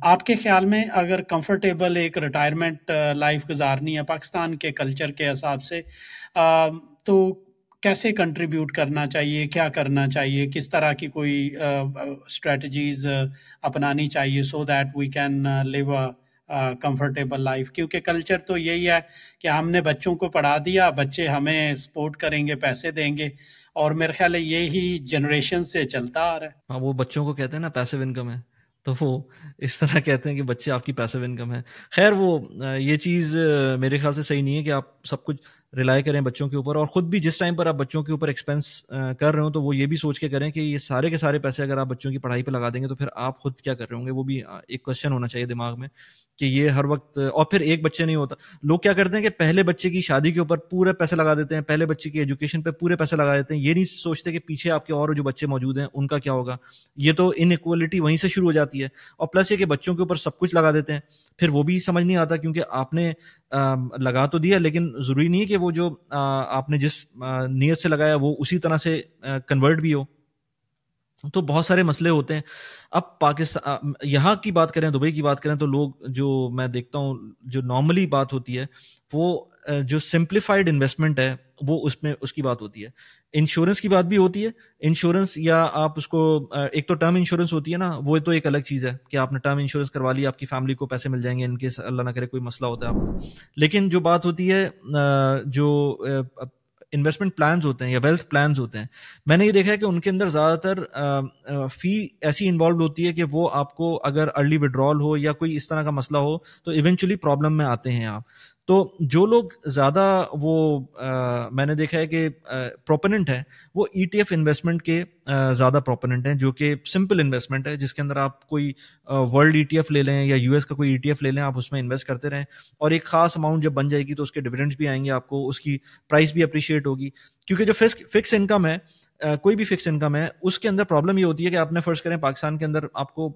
آپ کے خیال میں اگر کمفرٹیبل ایک ریٹائرمنٹ لائف گزارنی ہے پاکستان کے کلچر کے حساب سے تو کیسے کنٹریبیوٹ کرنا چاہیے, کیا کرنا چاہیے, کس طرح کی کوئی اسٹریٹجیز اپنانی چاہیے so that we can live comfortable life, کیونکہ کلچر تو یہی ہے کہ ہم نے بچوں کو پڑھا دیا, بچے ہمیں سپورٹ کریں گے, پیسے دیں گے, اور میرے خیال ہے یہی جنریشن سے چلتا آ رہا ہے. ہاں وہ بچوں کو کہتے ہیں نا پیسو انکم ہے, تو وہ اس طرح کہتے ہیں کہ بچے آپ کی پیسو انکم ہے. خیر وہ یہ چیز میرے خیال سے صحیح نہیں ہے کہ آپ سب کچھ ریلائی کریں بچوں کے اوپر, اور خود بھی جس ٹائم پر آپ بچوں کے اوپر ایکسپینس کر رہے ہو تو وہ یہ بھی سوچ کے کریں کہ یہ سارے کے سارے پیسے اگر آپ بچوں کی پڑھائی پہ لگا دیں گے تو پھر آپ خود کیا کر رہے ہوں گے. وہ بھی ایک کوشچن ہونا چاہیے دماغ میں کہ یہ ہر وقت, اور پھر ایک بچے نہیں ہوتا. لوگ کیا کرتے ہیں کہ پہلے بچے کی شادی کے اوپر پورے پیسے لگا دیتے ہیں, پہلے بچے کی ایجوکیشن پہ پورے پیسے لگا دیتے ہیں, یہ نہیں سوچتے کہ پیچھے آپ کے اور جو بچے موجود ہیں ان کا کیا ہوگا. یہ تو ان ایکوالٹی وہیں سے شروع ہو جاتی ہے. اور پلس یہ کہ بچوں کے اوپر سب کچھ لگا دیتے ہیں, پھر وہ بھی سمجھ نہیں آتا کیونکہ آپ نے لگا تو دیا لیکن ضروری نہیں ہے کہ وہ جو آپ نے جس نیت سے لگایا وہ اسی طرح سے کنورٹ بھی ہو. تو بہت سارے مسئلے ہوتے ہیں. اب پاکستان یہاں کی بات کریں, دبئی کی بات کریں, تو لوگ جو میں دیکھتا ہوں جو نارملی بات ہوتی ہے وہ جو سمپلیفائڈ انویسٹمنٹ ہے وہ اس میں اس کی بات ہوتی ہے. انشورنس کی بات بھی ہوتی ہے. انشورنس یا آپ اس کو ایک تو ٹرم انشورنس ہوتی ہے نا, وہ تو ایک الگ چیز ہے کہ آپ نے ٹرم انشورنس کروا لی, آپ کی فیملی کو پیسے مل جائیں گے ان کیس اللہ نہ کرے کوئی مسئلہ ہوتا ہے آپ کو. لیکن جو بات ہوتی ہے جو انویسٹمنٹ پلانز ہوتے ہیں یا ویلتھ پلانز ہوتے ہیں, میں نے یہ دیکھا ہے کہ ان کے اندر زیادہ تر فی ایسی انوالوڈ ہوتی ہے کہ وہ آپ کو اگر ارلی وڈرال ہو یا کوئی اس طرح کا مسئلہ ہو تو ایونچولی پرابلم میں آتے ہیں آپ. تو جو لوگ زیادہ وہ میں نے دیکھا ہے کہ پروپوننٹ ہیں وہ ای ٹی ایف انویسٹمنٹ کے زیادہ پروپوننٹ ہیں, جو کہ سمپل انویسٹمنٹ ہے جس کے اندر آپ کوئی ورلڈ ای ٹی ایف لے لیں یا یو ایس کا کوئی ای ٹی ایف لے لیں, آپ اس میں انویسٹ کرتے رہیں اور ایک خاص اماؤنٹ جب بن جائے گی تو اس کے ڈیویڈنڈس بھی آئیں گے آپ کو, اس کی پرائس بھی اپریشیٹ ہوگی. کیونکہ جو فکس انکم ہے, کوئی بھی فکس انکم ہے, اس کے اندر پرابلم یہ ہوتی ہے کہ آپ نے فرض کریں پاکستان کے اندر آپ کو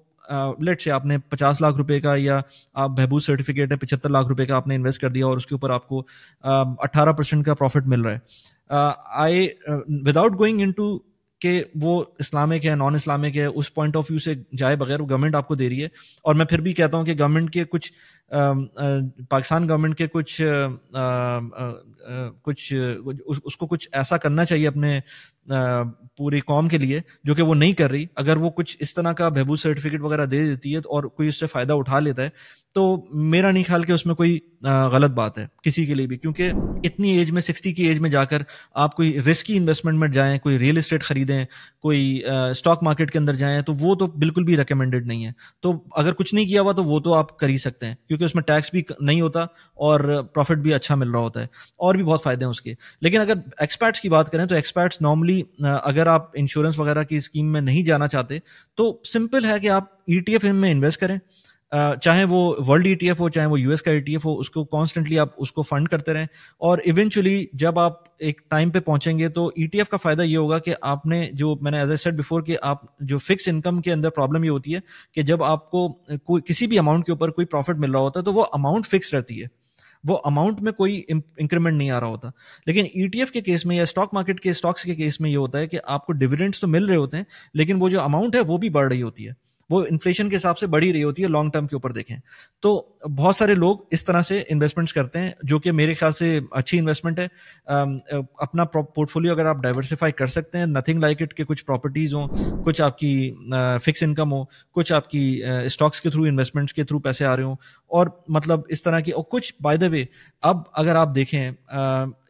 لیٹ سے آپ نے 50 لاکھ روپے کا یا آپ بہبود سرٹیفکیٹ ہے 75 لاکھ روپے کا آپ نے انویسٹ کر دیا اور اس کے اوپر آپ کو 18% کا پروفٹ مل رہا ہے. وداؤٹ گوئنگ انٹو کہ وہ اسلامک ہے نان اسلامک ہے, اس پوائنٹ آف ویو سے جائے بغیر وہ گورنمنٹ آپ کو دے رہی ہے. اور میں پھر بھی کہتا ہوں کہ گورنمنٹ کے کچھ پاکستان گورنمنٹ کے کچھ اس کو کچھ ایسا کرنا چاہیے اپنے پوری قوم کے لیے جو کہ وہ نہیں کر رہی. اگر وہ کچھ اس طرح کا بہبود سرٹیفکیٹ وغیرہ دے دیتی ہے اور کوئی اس سے فائدہ اٹھا لیتا ہے تو میرا نہیں خیال کہ اس میں کوئی غلط بات ہے کسی کے لیے بھی, کیونکہ اتنی ایج میں 60 کی ایج میں جا کر آپ کوئی رسکی انویسٹمنٹ میں جائیں, کوئی ریئل اسٹیٹ خریدیں, کوئی اسٹاک مارکیٹ کے اندر جائیں, تو وہ تو بالکل بھی ریکمینڈڈ نہیں ہے. تو اگر کچھ نہیں کیا ہوا تو وہ تو آپ کر ہی سکتے ہیں کیونکہ اس میں ٹیکس بھی نہیں ہوتا اور پروفٹ بھی اچھا مل رہا ہوتا ہے اور بھی بہت فائدے ہیں اس کے. لیکن اگر ایکسپرٹس کی بات کریں تو ایکسپرٹس نارملی اگر آپ انشورنس وغیرہ کی اسکیم میں نہیں جانا چاہتے تو سمپل ہے کہ آپ ای ٹی ایف میں انویسٹ کریں, چاہے وہ ورلڈ ای ٹی ایف ہو چاہے وہ یو ایس کا ای ٹی ایف ہو, اس کو کانسٹنٹلی آپ اس کو فنڈ کرتے رہیں اور ایونچولی جب آپ ایک ٹائم پہ پہنچیں گے تو ای ٹی ایف کا فائدہ یہ ہوگا کہ آپ نے جو میں نے ایز اے سیڈ بیفور کہ آپ جو فکس انکم کے اندر پرابلم یہ ہوتی ہے کہ جب آپ کو کوئی کسی بھی اماؤنٹ کے اوپر کوئی پروفٹ مل رہا ہوتا ہے تو وہ اماؤنٹ فکس رہتی ہے, وہ اماؤنٹ میں کوئی انکریمنٹ نہیں آ رہا ہوتا. لیکن ای ٹی ایف کے کیس میں یا اسٹاک مارکیٹ کے اسٹاکس کے کیس میں یہ ہوتا ہے کہ آپ کو ڈیویڈنڈس تو مل رہے ہوتے ہیں لیکن وہ جو اماؤنٹ ہے وہ بھی بڑھ رہی ہوتی ہے, وہ انفلیشن کے حساب سے بڑھی رہی ہوتی ہے لانگ ٹرم کے اوپر دیکھیں. تو بہت سارے لوگ اس طرح سے انویسٹمنٹس کرتے ہیں جو کہ میرے خیال سے اچھی انویسٹمنٹ ہے. اپنا پورٹ فولیو اگر آپ ڈائیورسیفائی کر سکتے ہیں, نتھنگ لائک اٹ کہ کچھ پراپرٹیز ہوں, کچھ آپ کی فکس انکم ہو, کچھ آپ کی اسٹاکس کے تھرو انویسٹمنٹس کے تھرو پیسے آ رہے ہوں, اور مطلب اس طرح کی. اور کچھ بائی دا وے اب اگر آپ دیکھیں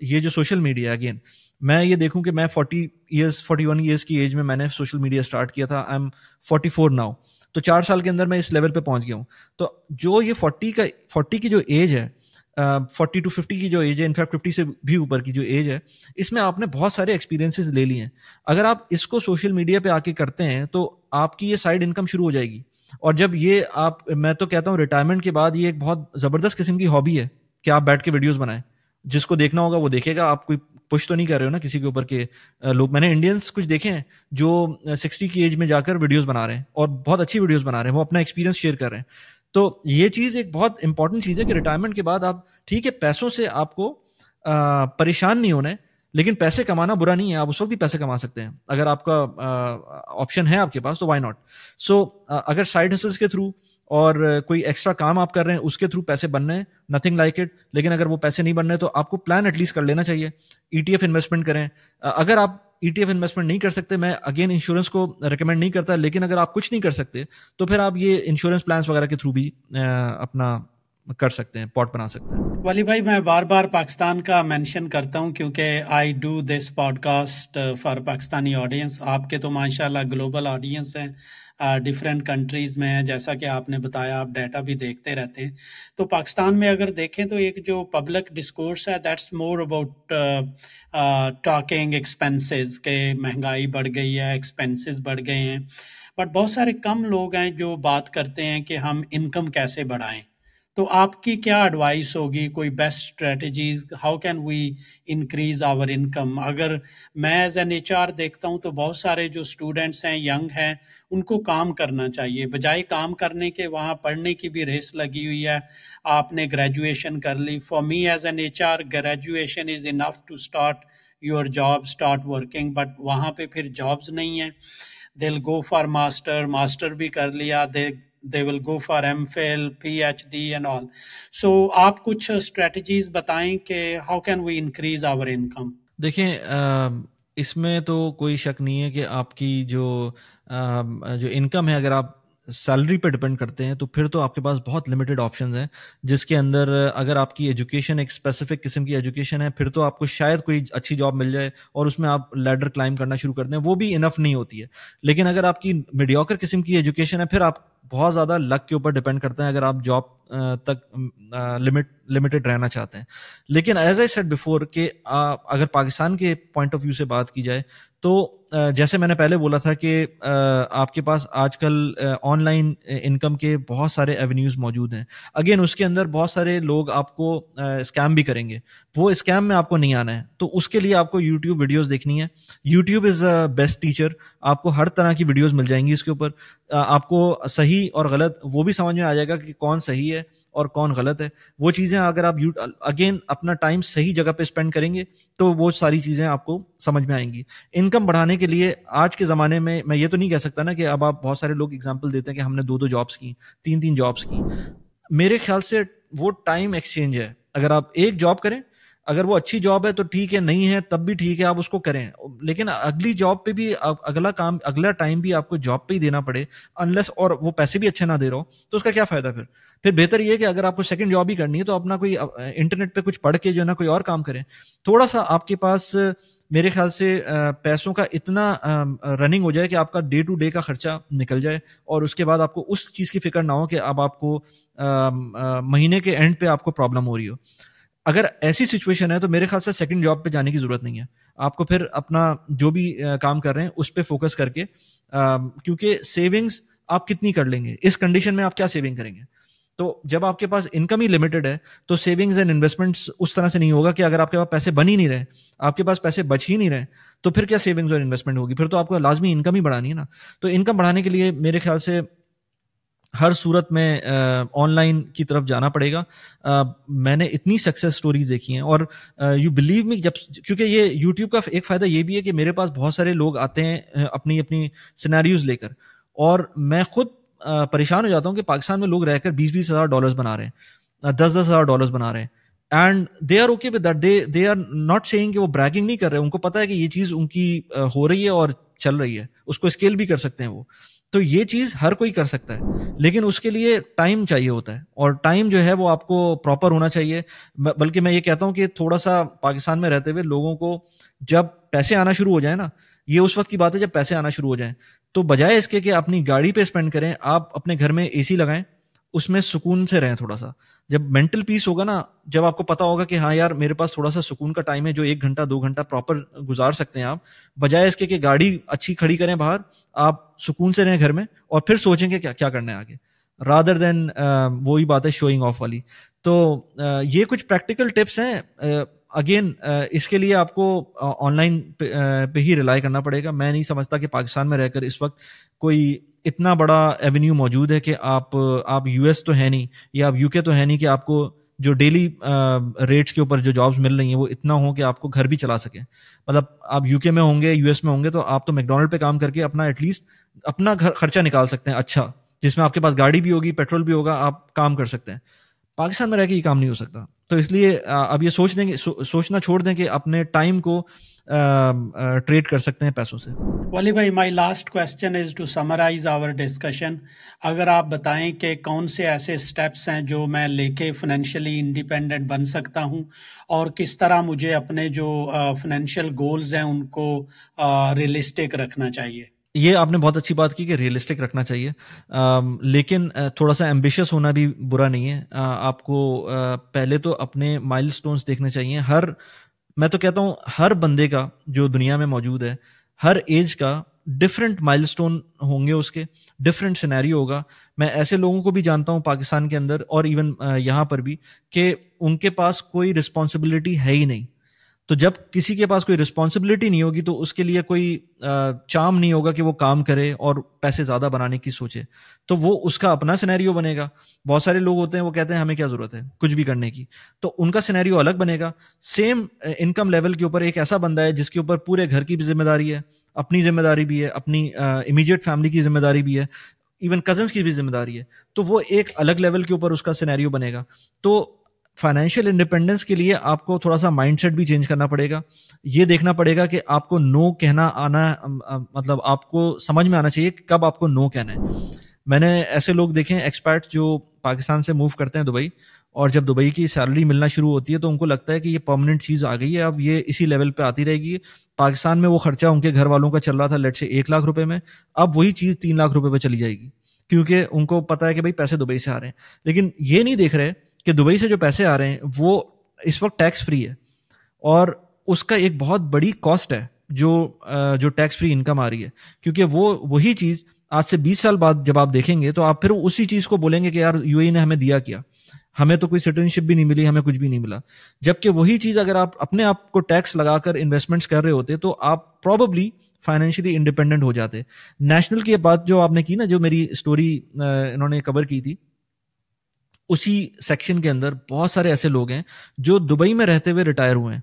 یہ جو سوشل میڈیا اگین میں یہ دیکھوں کہ میں 41 ایئرس کی ایج میں نے سوشل میڈیا اسٹارٹ کیا تھا, آئی ایم 44 ناؤ, تو 4 سال کے اندر میں اس لیول پہ پہنچ گیا ہوں. تو جو یہ 40 کی جو ایج ہے, 40 to 50 کی جو ایج ہے, انفیکٹ 50 سے بھی اوپر کی جو ایج ہے, اس میں آپ نے بہت سارے ایکسپیرینسز لے لیے ہیں. اگر آپ اس کو سوشل میڈیا پہ آ کے کرتے ہیں تو آپ کی یہ سائڈ انکم شروع ہو جائے گی. اور جب یہ آپ, میں تو کہتا ہوں ریٹائرمنٹ کے بعد یہ ایک بہت زبردست قسم کی ہابی ہے کہ آپ بیٹھ کے ویڈیوز بنائیں. جس کو دیکھنا ہوگا وہ دیکھے گا. آپ کوئی پش تو نہیں کر رہے ہو نا کسی کے اوپر کہ لوگ, میں نے انڈینس کچھ دیکھے ہیں جو 60 کی ایج میں جا کر ویڈیوز بنا رہے ہیں اور بہت اچھی ویڈیوز بنا رہے ہیں, وہ اپنا ایکسپیرینس شیئر کر رہے ہیں. تو یہ چیز ایک بہت امپورٹنٹ چیز ہے کہ ریٹائرمنٹ کے بعد آپ, ٹھیک ہے پیسوں سے آپ کو پریشان نہیں ہونا ہے, لیکن پیسے کمانا برا نہیں ہے, آپ اس وقت بھی پیسے کما سکتے ہیں اگر آپ کا آپشن ہے آپ کے پاس, تو وائی ناٹ. سو اگر سائڈ ہسلز کے تھرو اور کوئی ایکسٹرا کام آپ کر رہے ہیں اس کے تھرو پیسے بن رہے ہیں, نتھنگ لائک اٹ. لیکن اگر وہ پیسے نہیں بن رہے تو آپ کو پلان ایٹ لیسٹ کر لینا چاہیے. ETF انویسٹمنٹ کریں. اگر آپ ETF انویسٹمنٹ نہیں کر سکتے, میں اگین انشورنس کو ریکمینڈ نہیں کرتا, لیکن اگر آپ کچھ نہیں کر سکتے تو پھر آپ یہ انشورنس پلانس وغیرہ کے تھرو بھی اپنا کر سکتے ہیں, پاٹ بنا سکتے ہیں. ولی بھائی میں بار بار پاکستان کا مینشن کرتا ہوں کیونکہ I do this podcast for Pakistani audience. آپ کے تو ماشاءاللہ گلوبل آڈینس ہیں, ڈفرینٹ کنٹریز میں ہیں, جیسا کہ آپ نے بتایا آپ ڈیٹا بھی دیکھتے رہتے ہیں. تو پاکستان میں اگر دیکھیں تو ایک جو پبلک ڈسکورس ہے that's more about talking expenses, کہ مہنگائی بڑھ گئی ہے, ایکسپینسز بڑھ گئے ہیں, بٹ بہت سارے کم لوگ ہیں جو بات کرتے ہیں کہ ہم انکم کیسے بڑھائیں. تو آپ کی کیا ایڈوائس ہوگی, کوئی best strategies, how can we increase our income? اگر میں ایز این HR دیکھتا ہوں تو بہت سارے جو اسٹوڈنٹس ہیں, ینگ ہیں, ان کو کام کرنا چاہیے بجائے کام کرنے کے وہاں پڑھنے کی بھی ریس لگی ہوئی ہے. آپ نے گریجویشن کر لی, for me as an HR graduation is enough to start your job, start working, but وہاں پہ پھر جابس نہیں ہیں. they'll go for ماسٹر بھی کر لیا, they will go for MPhil, PhD and all. So آپ کچھ strategies بتائیں کہ how can we increase our income؟ دیکھیں اس میں تو کوئی شک نہیں ہے کہ آپ کی جو انکم ہے, اگر آپ سیلری پہ ڈپینڈ کرتے ہیں تو پھر تو آپ کے پاس بہت لمیٹڈ آپشنز ہیں, جس کے اندر اگر آپ کی ایجوکیشن ایک اسپیسیفک قسم کی ایجوکیشن ہے پھر تو آپ کو شاید کوئی اچھی جاب مل جائے اور اس میں آپ لیڈر کلائم کرنا شروع کر دیں, وہ بھی انف نہیں ہوتی ہے. لیکن اگر آپ کی میڈیوکر قسم کی ایجوکیشن ہے پھر آپ بہت زیادہ لک کے اوپر ڈپینڈ کرتے ہیں اگر آپ جاب تک لمیٹڈ رہنا چاہتے ہیں. لیکن ایز آئی سیڈ بیفور کہ اگر پاکستان کے پوائنٹ آف ویو سے بات کی جائے تو جیسے میں نے پہلے بولا تھا کہ آپ کے پاس آج کل آن لائن انکم کے بہت سارے ایونیوز موجود ہیں. اگین اس کے اندر بہت سارے لوگ آپ کو اسکیم بھی کریں گے, وہ اسکیم میں آپ کو نہیں آنا ہے, تو اس کے لیے آپ کو یوٹیوب ویڈیوز دیکھنی ہے. یوٹیوب از بیسٹ ٹیچر, آپ کو ہر طرح کی ویڈیوز مل جائیں گی اس کے اوپر. آپ کو صحیح اور غلط وہ بھی سمجھ میں آ جائے گا کہ کون صحیح ہے اور کون غلط ہے. وہ چیزیں اگر آپ اگین اپنا ٹائم صحیح جگہ پہ اسپینڈ کریں گے تو وہ ساری چیزیں آپ کو سمجھ میں آئیں گی. انکم بڑھانے کے لیے آج کے زمانے میں یہ تو نہیں کہہ سکتا نا کہ اب آپ, بہت سارے لوگ اگزامپل دیتے ہیں کہ ہم نے 2 جابس کی, 3 جابس کی. میرے خیال سے وہ ٹائم ایکسچینج ہے. اگر آپ ایک جاب کریں, اگر وہ اچھی جاب ہے تو ٹھیک ہے, نہیں ہے تب بھی ٹھیک ہے, آپ اس کو کریں, لیکن اگلی جاب پہ بھی اگلا ٹائم بھی آپ کو جاب پہ ہی دینا پڑے, انلیس اور وہ پیسے بھی اچھے نہ دے رہا ہو تو اس کا کیا فائدہ. پھر بہتر یہ ہے کہ اگر آپ کو سیکنڈ جاب ہی کرنی ہے تو اپنا کوئی انٹرنیٹ پہ کچھ پڑھ کے جو ہے نا کوئی اور کام کریں. تھوڑا سا آپ کے پاس میرے خیال سے پیسوں کا اتنا رننگ ہو جائے کہ آپ کا ڈے ٹو ڈے کا خرچہ نکل جائے, اور اس کے بعد آپ کو اس چیز کی فکر نہ ہو کہ اب آپ کو مہینے کے اینڈ پہ آپ کو پرابلم ہو رہی ہو. اگر ایسی سچویشن ہے تو میرے خیال سے سیکنڈ جاب پہ جانے کی ضرورت نہیں ہے. آپ کو پھر اپنا جو بھی کام کر رہے ہیں اس پہ فوکس کر کے, کیونکہ سیونگز آپ کتنی کر لیں گے, اس کنڈیشن میں آپ کیا سیونگ کریں گے. تو جب آپ کے پاس انکم ہی لمیٹڈ ہے تو سیونگز اینڈ انویسٹمنٹس اس طرح سے نہیں ہوگا کہ اگر آپ کے پاس پیسے بن ہی نہیں رہے, آپ کے پاس پیسے بچ ہی نہیں رہے, تو پھر کیا سیونگز اور انویسٹمنٹ ہوگی. پھر تو آپ کو لازمی انکم ہی بڑھانی ہے نا. تو انکم بڑھانے کے لیے میرے خیال سے ہر صورت میں آن لائن کی طرف جانا پڑے گا. میں نے اتنی سکسیس سٹوریز دیکھی ہیں, اور یو بلیو می, کیونکہ یہ یوٹیوب کا ایک فائدہ یہ بھی ہے کہ میرے پاس بہت سارے لوگ آتے ہیں اپنی سینیریوز لے کر, اور میں خود پریشان ہو جاتا ہوں کہ پاکستان میں لوگ رہ کر $20,000 بنا رہے ہیں, $10,000 بنا رہے ہیں, and they are okay with that. They are not seeing کہ وہ بریگنگ نہیں کر رہے, ان کو پتا ہے کہ یہ چیز ان کی ہو رہی ہے اور چل رہی ہے, اس کو اسکیل بھی کر سکتے ہیں وہ. تو یہ چیز ہر کوئی کر سکتا ہے, لیکن اس کے لیے ٹائم چاہیے ہوتا ہے, اور ٹائم جو ہے وہ آپ کو پراپر ہونا چاہیے. بلکہ میں یہ کہتا ہوں کہ تھوڑا سا پاکستان میں رہتے ہوئے لوگوں کو جب پیسے آنا شروع ہو جائیں نا, یہ اس وقت کی بات ہے جب پیسے آنا شروع ہو جائیں, تو بجائے اس کے کہ اپنی گاڑی پہ اسپینڈ کریں, آپ اپنے گھر میں AC لگائیں, اس میں سکون سے رہیں. تھوڑا سا جب مینٹل پیس ہوگا نا, جب آپ کو پتا ہوگا کہ ہاں یار میرے پاس تھوڑا سا سکون کا ٹائم ہے جو 1 گھنٹہ 2 گھنٹہ پراپر گزار سکتے ہیں آپ, بجائے اس کے کہ گاڑی اچھی کھڑی کریں باہر, آپ سکون سے رہیں گھر میں اور پھر سوچیں کہ کیا کرنا ہے آگے. rather than وہی بات ہے شوئنگ آف والی. تو یہ کچھ پریکٹیکل ٹپس ہیں. اگین اس کے لیے آپ کو آن لائن پہ ہی ریلائی کرنا پڑے گا. میں نہیں سمجھتا کہ پاکستان میں رہ کر اس وقت کوئی اتنا بڑا ایونیو موجود ہے کہ آپ یو ایس تو ہے نہیں یا آپ یو کے تو ہے نہیں کہ آپ کو جو ڈیلی ریٹس کے اوپر جو جابس مل رہی ہیں وہ اتنا ہو کہ آپ کو گھر بھی چلا سکیں. مطلب آپ یو کے میں ہوں گے, یو ایس میں ہوں گے, تو آپ تو میکڈونلڈ پہ کام کر کے اپنا ایٹ لیسٹ اپنا خرچہ نکال سکتے ہیں اچھا, جس میں آپ کے پاس گاڑی بھی ہوگی, پیٹرول بھی ہوگا, آپ کام کر سکتے ہیں. پاکستان میں رہ کے یہ کام نہیں ہو سکتا. تو اس لیے اب یہ سوچنا چھوڑ دیں کہ اپنے ٹائم کو ٹریڈ کر سکتے ہیں پیسوں سے. ولی بھائی, my last question is to summarize our discussion. اگر آپ بتائیں کہ کون سے ایسے اسٹیپس ہیں جو میں لے کے فائنینشلی انڈیپینڈنٹ بن سکتا ہوں, اور کس طرح مجھے اپنے جو فائنینشیل گولز ہیں ان کو ریئلسٹک رکھنا چاہیے. یہ آپ نے بہت اچھی بات کی کہ ریئلسٹک رکھنا چاہیے, لیکن تھوڑا سا ایمبیشیس ہونا بھی برا نہیں ہے. آپ کو پہلے تو اپنے مائل سٹونز دیکھنے چاہیے. میں تو کہتا ہوں ہر بندے کا جو دنیا میں موجود ہے, ہر ایج کا ڈفرینٹ مائل سٹون ہوں گے, اس کے ڈفرینٹ سینیریو ہوگا. میں ایسے لوگوں کو بھی جانتا ہوں پاکستان کے اندر اور ایون یہاں پر بھی کہ ان کے پاس کوئی رسپانسبلٹی ہے ہی نہیں. تو جب کسی کے پاس کوئی رسپانسبلٹی نہیں ہوگی تو اس کے لیے کوئی چام نہیں ہوگا کہ وہ کام کرے اور پیسے زیادہ بنانے کی سوچے, تو وہ اس کا اپنا سینیریو بنے گا. بہت سارے لوگ ہوتے ہیں وہ کہتے ہیں ہمیں کیا ضرورت ہے کچھ بھی کرنے کی, تو ان کا سینیریو الگ بنے گا. سیم انکم لیول کے اوپر ایک ایسا بندہ ہے جس کے اوپر پورے گھر کی بھی ذمہ داری ہے, اپنی ذمہ داری بھی ہے, اپنی امیجیٹ فیملی کی ذمہ داری بھی ہے, ایون کزنس کی بھی ذمہ داری ہے, تو وہ ایک الگ لیول کے اوپر اس کا سینیریو بنے گا. تو فائنینشیل انڈیپینڈنس کے لیے آپ کو تھوڑا سا مائنڈ سیٹ بھی چینج کرنا پڑے گا. یہ دیکھنا پڑے گا کہ آپ کو نو کہنا آنا, مطلب آپ کو سمجھ میں آنا چاہیے کہ کب آپ کو نو کہنا ہے. میں نے ایسے لوگ دیکھے ہیں ایکسپرٹ جو پاکستان سے موو کرتے ہیں دبئی, اور جب دبئی کی سیلری ملنا شروع ہوتی ہے تو ان کو لگتا ہے کہ یہ پرماننٹ چیز آ گئی ہے, اب یہ اسی لیول پہ آتی رہے گی. پاکستان میں وہ خرچہ ان کے گھر والوں کا چل رہا تھا لیٹ سے 1 لاکھ روپے میں, اب وہی چیز 3 لاکھ روپے پہ چلی جائے گی, کیونکہ ان کو پتا ہے کہ بھائی پیسے دبئی سے آ رہے ہیں. لیکن یہ نہیں دیکھ رہے کہ دبئی سے جو پیسے آ رہے ہیں وہ اس وقت ٹیکس فری ہے, اور اس کا ایک بہت بڑی کاسٹ ہے جو ٹیکس فری انکم آ رہی ہے. کیونکہ وہی چیز آج سے 20 سال بعد جب آپ دیکھیں گے تو آپ پھر اسی چیز کو بولیں گے کہ یار یو اے نے ہمیں دیا کیا, ہمیں تو کوئی سٹیزنشپ بھی نہیں ملی, ہمیں کچھ بھی نہیں ملا. جبکہ وہی چیز اگر آپ اپنے آپ کو ٹیکس لگا کر انویسٹمنٹس کر رہے ہوتے تو آپ پروبیبلی فائنینشلی انڈیپینڈنٹ ہو جاتے. نیشنل کی بات جو آپ نے کی نا, جو میری اسٹوری انہوں نے کور کی تھی, اسی سیکشن کے اندر بہت سارے ایسے لوگ ہیں جو دبئی میں رہتے ہوئے ریٹائر ہوئے ہیں,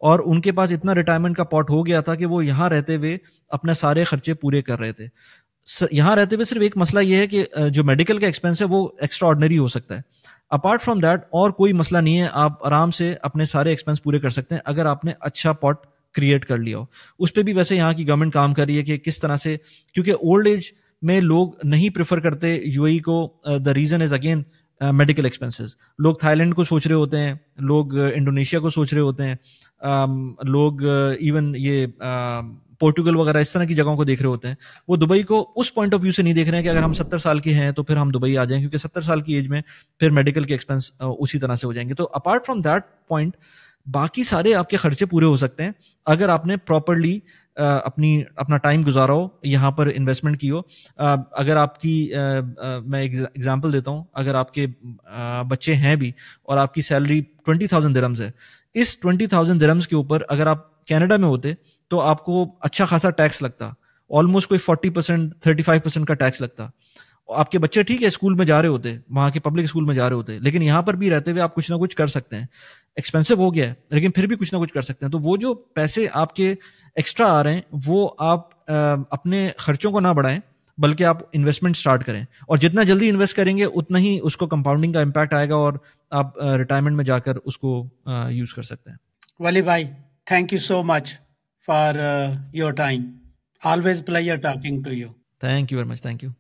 اور ان کے پاس اتنا ریٹائرمنٹ کا پاٹ ہو گیا تھا کہ وہ یہاں رہتے ہوئے اپنے سارے خرچے پورے کر رہے تھے. یہاں رہتے ہوئے صرف ایک مسئلہ یہ ہے کہ جو میڈیکل کا ایکسپینس ہے وہ ایکسٹرا آرڈنری ہو سکتا ہے. اپارٹ فرام دیٹ اور کوئی مسئلہ نہیں ہے, آپ آرام سے اپنے سارے ایکسپینس پورے کر سکتے ہیں اگر آپ نے اچھا پاٹ کریٹ کر لیا ہو. اس پہ بھی ویسے یہاں کی گورنمنٹ کام کر رہی ہے کہ کس طرح سے, کیونکہ اولڈ ایج میں لوگ نہیں پریفر کرتے یو اے کو. The reason is again medical expenses. لوگ تھائی لینڈ کو سوچ رہے ہوتے ہیں, لوگ انڈونیشیا کو سوچ رہے ہوتے ہیں, لوگ ایون یہ پورٹوگل وغیرہ اس طرح کی جگہوں کو دیکھ رہے ہوتے ہیں. وہ دبئی کو اس پوائنٹ آف ویو سے نہیں دیکھ رہے ہیں کہ اگر ہم 70 سال کے ہیں تو پھر ہم دبئی آ جائیں, کیونکہ 70 سال کی ایج میں پھر میڈیکل کے ایکسپینس اسی طرح سے ہو جائیں گے. تو اپارٹ فرام دیٹ پوائنٹ باقی سارے آپ کے خرچے پورے ہو سکتے ہیں اگر آپ نے پراپرلی اپنا ٹائم گزارا ہو, یہاں پر انویسٹمنٹ کی ہو. اگر آپ کی میں ایگزامپل دیتا ہوں, اگر آپ کے بچے ہیں بھی اور آپ کی سیلری 20,000 درہمز ہے, اس 20,000 درہمز کے اوپر اگر آپ کینیڈا میں ہوتے تو آپ کو اچھا خاصا ٹیکس لگتا, آلموسٹ کوئی 40% 35% کا ٹیکس لگتا. آپ کے بچے ٹھیک ہے اسکول میں جا رہے ہوتے, وہاں کے پبلک اسکول میں جا رہے ہوتے, لیکن یہاں پر بھی رہتے ہوئے آپ کچھ نہ کچھ کر سکتے ہیں. ایکسپینسو ہو گیا ہے لیکن پھر بھی کچھ نہ کچھ کر سکتے ہیں. تو وہ جو پیسے آپ کے ایکسٹرا آ رہے ہیں وہ آپ اپنے خرچوں کو نہ بڑھائیں, بلکہ آپ انویسٹمنٹ اسٹارٹ کریں, اور جتنا جلدی انویسٹ کریں گے اتنا ہی اس کو کمپاؤنڈنگ کا امپیکٹ آئے گا اور آپ ریٹائرمنٹ میں جا کر اس کو یوز کر سکتے ہیں. ولی بھائی, thank you so much for your time. Always pleasure talking to you. Thank you very much. Thank you.